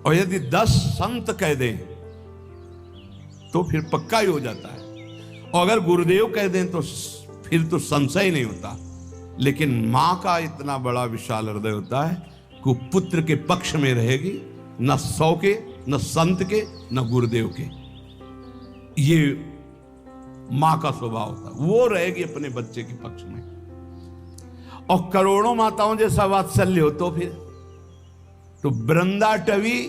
और यदि 10 संत कह दें तो फिर पक्का ही हो जाता है, और अगर गुरुदेव कह दें तो फिर तो संशय नहीं होता। लेकिन मां का इतना बड़ा विशाल हृदय होता है कि पुत्र के पक्ष में रहेगी, न 100 के, न संत के, न गुरुदेव के। ये मां का स्वभाव होता है, वो रहेगी अपने बच्चे के पक्ष में। और करोड़ों माताओं जैसा वात्सल्य हो तो वृंदाटवी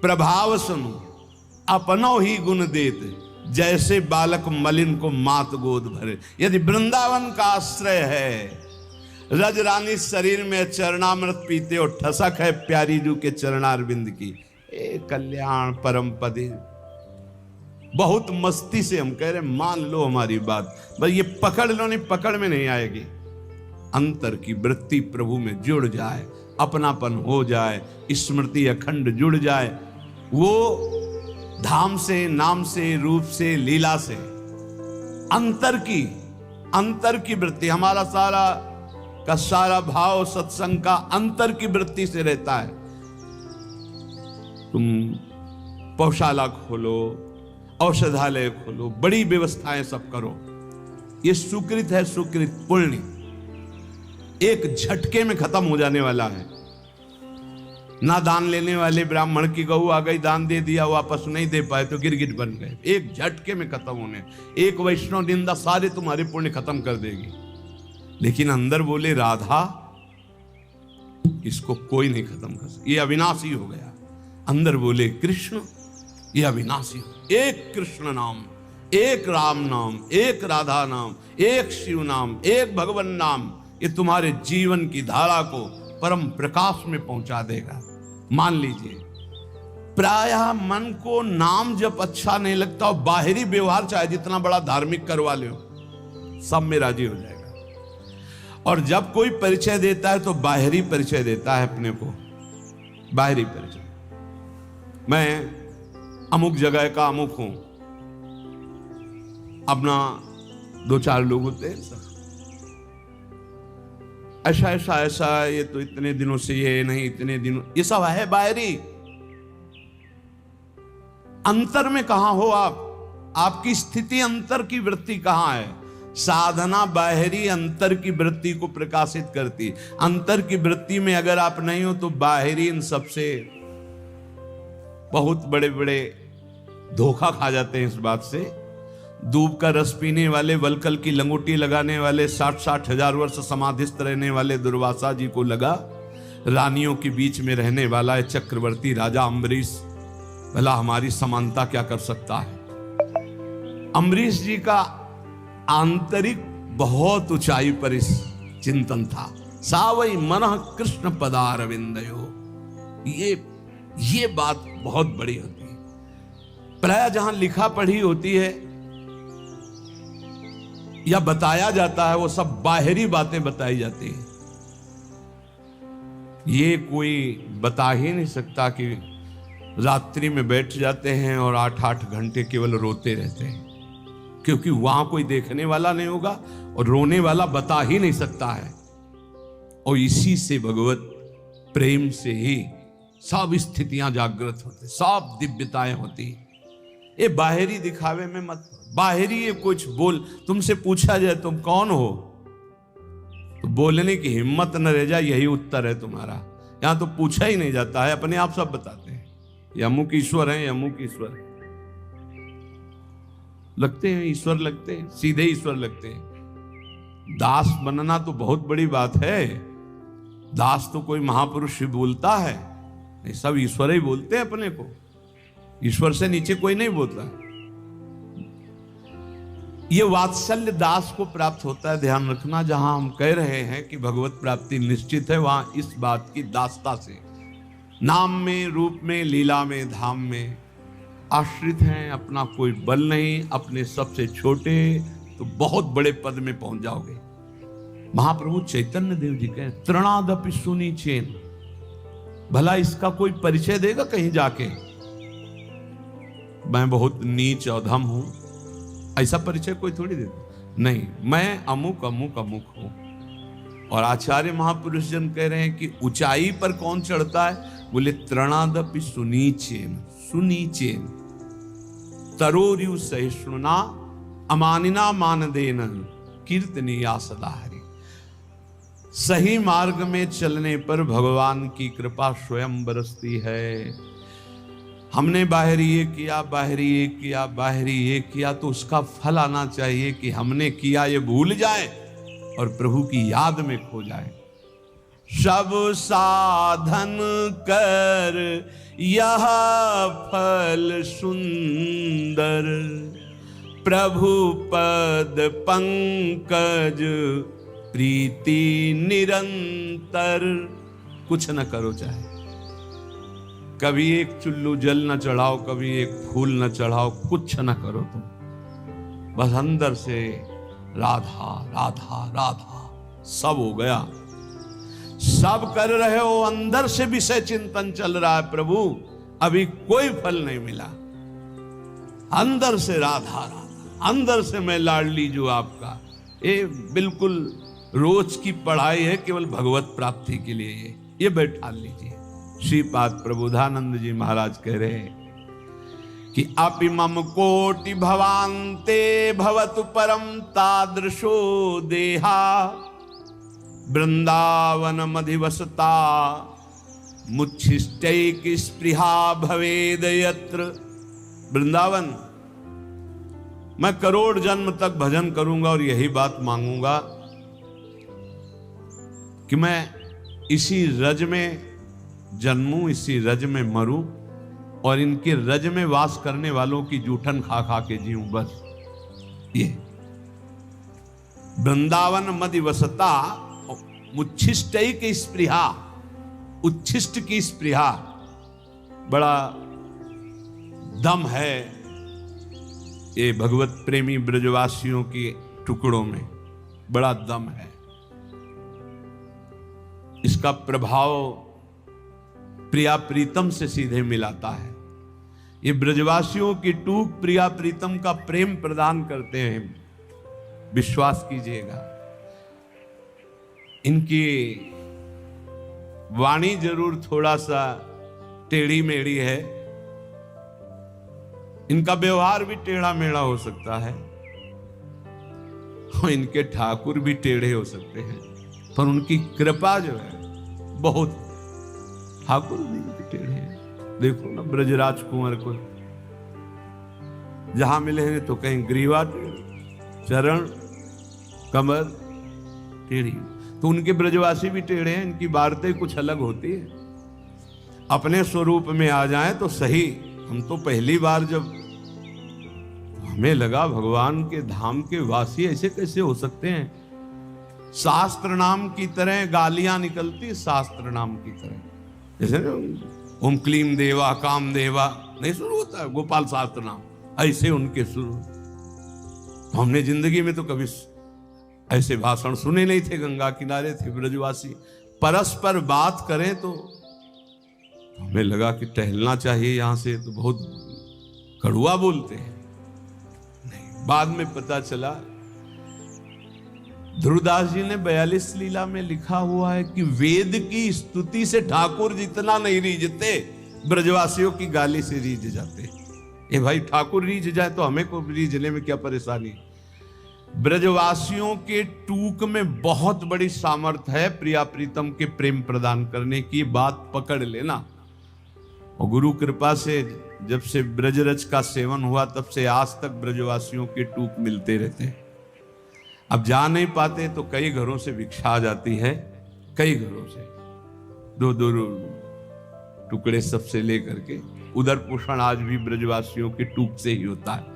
प्रभाव सुनो अपनो ही गुण देत, जैसे बालक मलिन को मात गोद भरे। यदि वृंदावन का आश्रय है, रज रानी शरीर में चरणामृत पीते और ठसक है प्यारी जू के चरणारविंद की, ए कल्याण परम पदे। बहुत मस्ती से हम कह रहे मान लो हमारी बात, बस ये पकड़ लो, नहीं पकड़ में नहीं आएगी। अंतर की वृत्ति प्रभु में जुड़ जाए, अपनापन हो जाए, स्मृति अखंड जुड़ जाए, वो धाम से, नाम से, रूप से, लीला से अंतर की वृत्ति, हमारा सारा भाव सत्संग का अंतर की वृत्ति से रहता है। तुम पौशाला खोलो, औषधालय खोलो, बड़ी व्यवस्थाएं सब करो, ये सुकृत है, सुकृत पुण्य एक झटके में खत्म हो जाने वाला है। ना दान लेने वाले ब्राह्मण की गऊ आ गई, दान दे दिया, वापस नहीं दे पाए तो गिरगिट बन गए, एक झटके में खत्म होने। एक वैष्णव निंदा सारे तुम्हारे पुण्य खत्म कर देगी। लेकिन अंदर बोले राधा, इसको कोई नहीं खत्म कर सकता, ये अविनाशी हो गया। अंदर बोले कृष्ण, ये अविनाशी हो। एक कृष्ण नाम, एक राम नाम, एक राधा नाम, एक शिव नाम, एक भगवान नाम, ये तुम्हारे जीवन की धारा को परम प्रकाश में पहुंचा देगा। मान लीजिए प्रायः मन को नाम जब अच्छा नहीं लगता, और बाहरी व्यवहार चाहे जितना बड़ा धार्मिक करवा लो, सब में राजी हो जाएगा। और जब कोई परिचय देता है तो बाहरी परिचय देता है अपने को, बाहरी परिचय, मैं अमुक जगह का अमुक हूं, अपना 2-4 लोग होते हैं सब ऐसा, ये तो इतने दिनों से, ये नहीं इतने दिनों, ये सब है बाहरी। अंतर में कहां हो आप? आपकी स्थिति अंतर की वृत्ति कहां है? साधना बाहरी अंतर की वृत्ति को प्रकाशित करती। अंतर की वृत्ति में अगर आप नहीं हो तो बाहरी इन सबसे बहुत बड़े बड़े धोखा खा जाते हैं इस बात से। दूब का रस पीने वाले, वलकल की लंगोटी लगाने वाले, 60-60 हजार वर्ष समाधिस्थ रहने वाले दुर्वासा जी को लगा रानियों के बीच में रहने वाला है चक्रवर्ती राजा अम्बरीश, भला हमारी समानता क्या कर सकता है। अम्बरीश जी का आंतरिक बहुत ऊंचाई पर इस चिंतन था। सावई मनः कृष्ण पदारविंदयो, ये बात बहुत बड़ी होती है। प्राय जहां लिखा पढ़ी होती है या बताया जाता है वो सब बाहरी बातें बताई जाती है। ये कोई बता ही नहीं सकता कि रात्रि में बैठ जाते हैं और 8-8 घंटे केवल रोते रहते हैं, क्योंकि वहां कोई देखने वाला नहीं होगा और रोने वाला बता ही नहीं सकता है। और इसी से भगवत प्रेम से ही सब स्थितियां जागृत होती, सब दिव्यताएं होती। ये बाहरी दिखावे में मत, बाहरी ये कुछ बोल, तुमसे पूछा जाए तुम कौन हो तो बोलने की हिम्मत न रह जाए, यही उत्तर है तुम्हारा। यहां तो पूछा ही नहीं जाता है, अपने आप सब बताते हैं ये अमुक ईश्वर है, अमुक ईश्वर है। लगते हैं ईश्वर, लगते हैं सीधे ईश्वर लगते हैं। दास बनना तो बहुत बड़ी बात है। दास तो कोई महापुरुष ही बोलता है, नहीं सब ईश्वर ही बोलते हैं अपने को। ईश्वर से नीचे कोई नहीं बोलता। ये वात्सल्य दास को प्राप्त होता है। ध्यान रखना, जहां हम कह रहे हैं कि भगवत प्राप्ति निश्चित है, वहां इस बात की दासता से, नाम में, रूप में, लीला में, धाम में आश्रित हैं। अपना कोई बल नहीं, अपने सबसे छोटे तो बहुत बड़े पद में पहुंच जाओगे। महाप्रभु चैतन्य देव जी कहें तृणादपि सुनी चेन, भला इसका कोई परिचय देगा कहीं जाके, मैं बहुत नीच अधम हूं, ऐसा परिचय कोई थोड़ी देता। नहीं, मैं अमुक अमुक अमुक हूं। और आचार्य महापुरुष जन कह रहे हैं कि ऊंचाई पर कौन चढ़ता है, बोले तृणादपि सुनीचेन, सुनीचेन तरोरियु सहिष्णुना अमानिना मानदेन कीर्तनीया सदा हरि। सही मार्ग में चलने पर भगवान की कृपा स्वयं बरसती है। हमने बाहरी ये किया, बाहरी ये किया, बाहरी ये किया, तो उसका फल आना चाहिए कि हमने किया ये भूल जाए और प्रभु की याद में खो जाए। सब साधन कर यह फल सुंदर, प्रभु पद पंकज प्रीति निरंतर। कुछ न करो, चाहे कभी एक चुल्लू जल न चढ़ाओ, कभी एक फूल न चढ़ाओ, कुछ न करो तुम, बस अंदर से राधा राधा राधा सब हो गया। सब कर रहे हो, अंदर से विषय चिंतन चल रहा है, प्रभु अभी कोई फल नहीं मिला। अंदर से राधा राधा, अंदर से मैं लाडली जो आपका। ये बिल्कुल रोज की पढ़ाई है, केवल भगवत प्राप्ति के लिए। ये बैठा लीजिए। श्रीपाद प्रबोधानंद जी महाराज कह रहे हैं कि अपि मम कोटि भवान्ते भवतु परम तादृशो देहा, वृंदावन मधिवसता मुच्छिष्टैक स्पृहा भवेद यत्र। वृंदावन मैं करोड़ जन्म तक भजन करूंगा और यही बात मांगूंगा कि मैं इसी रज में जन्मूं, इसी रज में मरूं और इनके रज में वास करने वालों की जूठन खा खा के जीऊं, बस ये। वृंदावन मधिवसता मुच्छिष्ट की स्पृहा, उच्छिष्ट की स्पृहा, बड़ा दम है ये भगवत प्रेमी ब्रजवासियों के टुकड़ों में, बड़ा दम है। इसका प्रभाव प्रिया प्रीतम से सीधे मिलाता है। ये ब्रजवासियों की टूक प्रिया प्रीतम का प्रेम प्रदान करते हैं, विश्वास कीजिएगा। इनकी वाणी जरूर थोड़ा सा टेढ़ी मेढ़ी है, इनका व्यवहार भी टेढ़ा मेढ़ा हो सकता है, और इनके ठाकुर भी टेढ़े हो सकते हैं, पर उनकी कृपा जो है बहुत। ठाकुर भी टेढ़े हैं, देखो ना ब्रजराज कुंवर को, जहां मिलेंगे तो कहीं ग्रीवा चरण कमर टेढ़ी। तो उनके ब्रजवासी भी टेढ़े हैं, इनकी वार्ता कुछ अलग होती है। अपने स्वरूप में आ जाएं तो सही। हम तो पहली बार जब हमें लगा भगवान के धाम के वासी ऐसे कैसे हो सकते हैं। शास्त्र नाम की तरह गालियां निकलती, शास्त्र नाम की तरह, जैसे ओम क्लीम देवा काम देवा नहीं शुरू होता है गोपाल शास्त्र नाम, ऐसे उनके शुरू। तो हमने जिंदगी में तो कभी ऐसे भाषण सुने नहीं थे। गंगा किनारे थे ब्रजवासी, परस्पर बात करें तो हमें लगा कि टहलना चाहिए यहां से, तो बहुत कड़ुआ बोलते हैं। नहीं, बाद में पता चला ध्रुवदास जी ने 42 लीला में लिखा हुआ है कि वेद की स्तुति से ठाकुर जितना नहीं रीझते, ब्रजवासियों की गाली से रीझ जाते। ये भाई ठाकुर रीझ जाए तो हमें को रीझने में क्या परेशानी। ब्रजवासियों के टूक में बहुत बड़ी सामर्थ्य है प्रिया प्रीतम के प्रेम प्रदान करने की, बात पकड़ लेना। और गुरु कृपा से जब से ब्रजरज का सेवन हुआ तब से आज तक ब्रजवासियों के टूक मिलते रहते हैं। अब जा नहीं पाते तो कई घरों से भिक्षा आ जाती है, कई घरों से दो दो टुकड़े सबसे लेकर के। उधर पोषण आज भी ब्रजवासियों के टूक से ही होता है।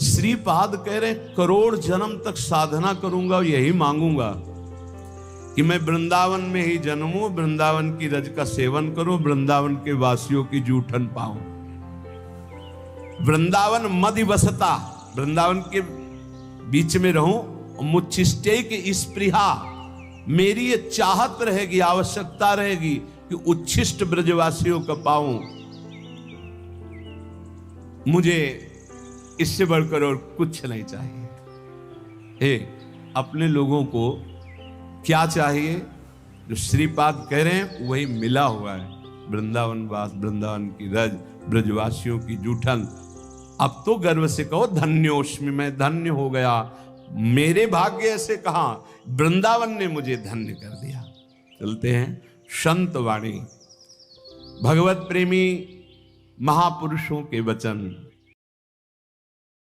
श्रीपाद कह रहे करोड़ जन्म तक साधना करूंगा, यही मांगूंगा कि मैं वृंदावन में ही जन्मूं, वृंदावन की रज का सेवन करूं, वृंदावन के वासियों की जूठन पाऊं। वृंदावन मदि वसता, वृंदावन के बीच में रहूं, मुच्छिष्टे के स्पृहा, मेरी ये चाहत रहेगी, आवश्यकता रहेगी कि उच्छिष्ट ब्रजवासियों का पाऊं। मुझे इससे बढ़कर और कुछ नहीं चाहिए। अपने लोगों को क्या चाहिए? जो श्रीपाद कह रहे हैं वही मिला हुआ है। वृंदावन वास, वृंदावन की रज, ब्रजवासियों की जूठन। अब तो गर्व से कहो धन्योस्मि, मैं धन्य हो गया। मेरे भाग्य ऐसे कहां, वृंदावन ने मुझे धन्य कर दिया। चलते हैं संत वाणी, भगवत प्रेमी महापुरुषों के वचन।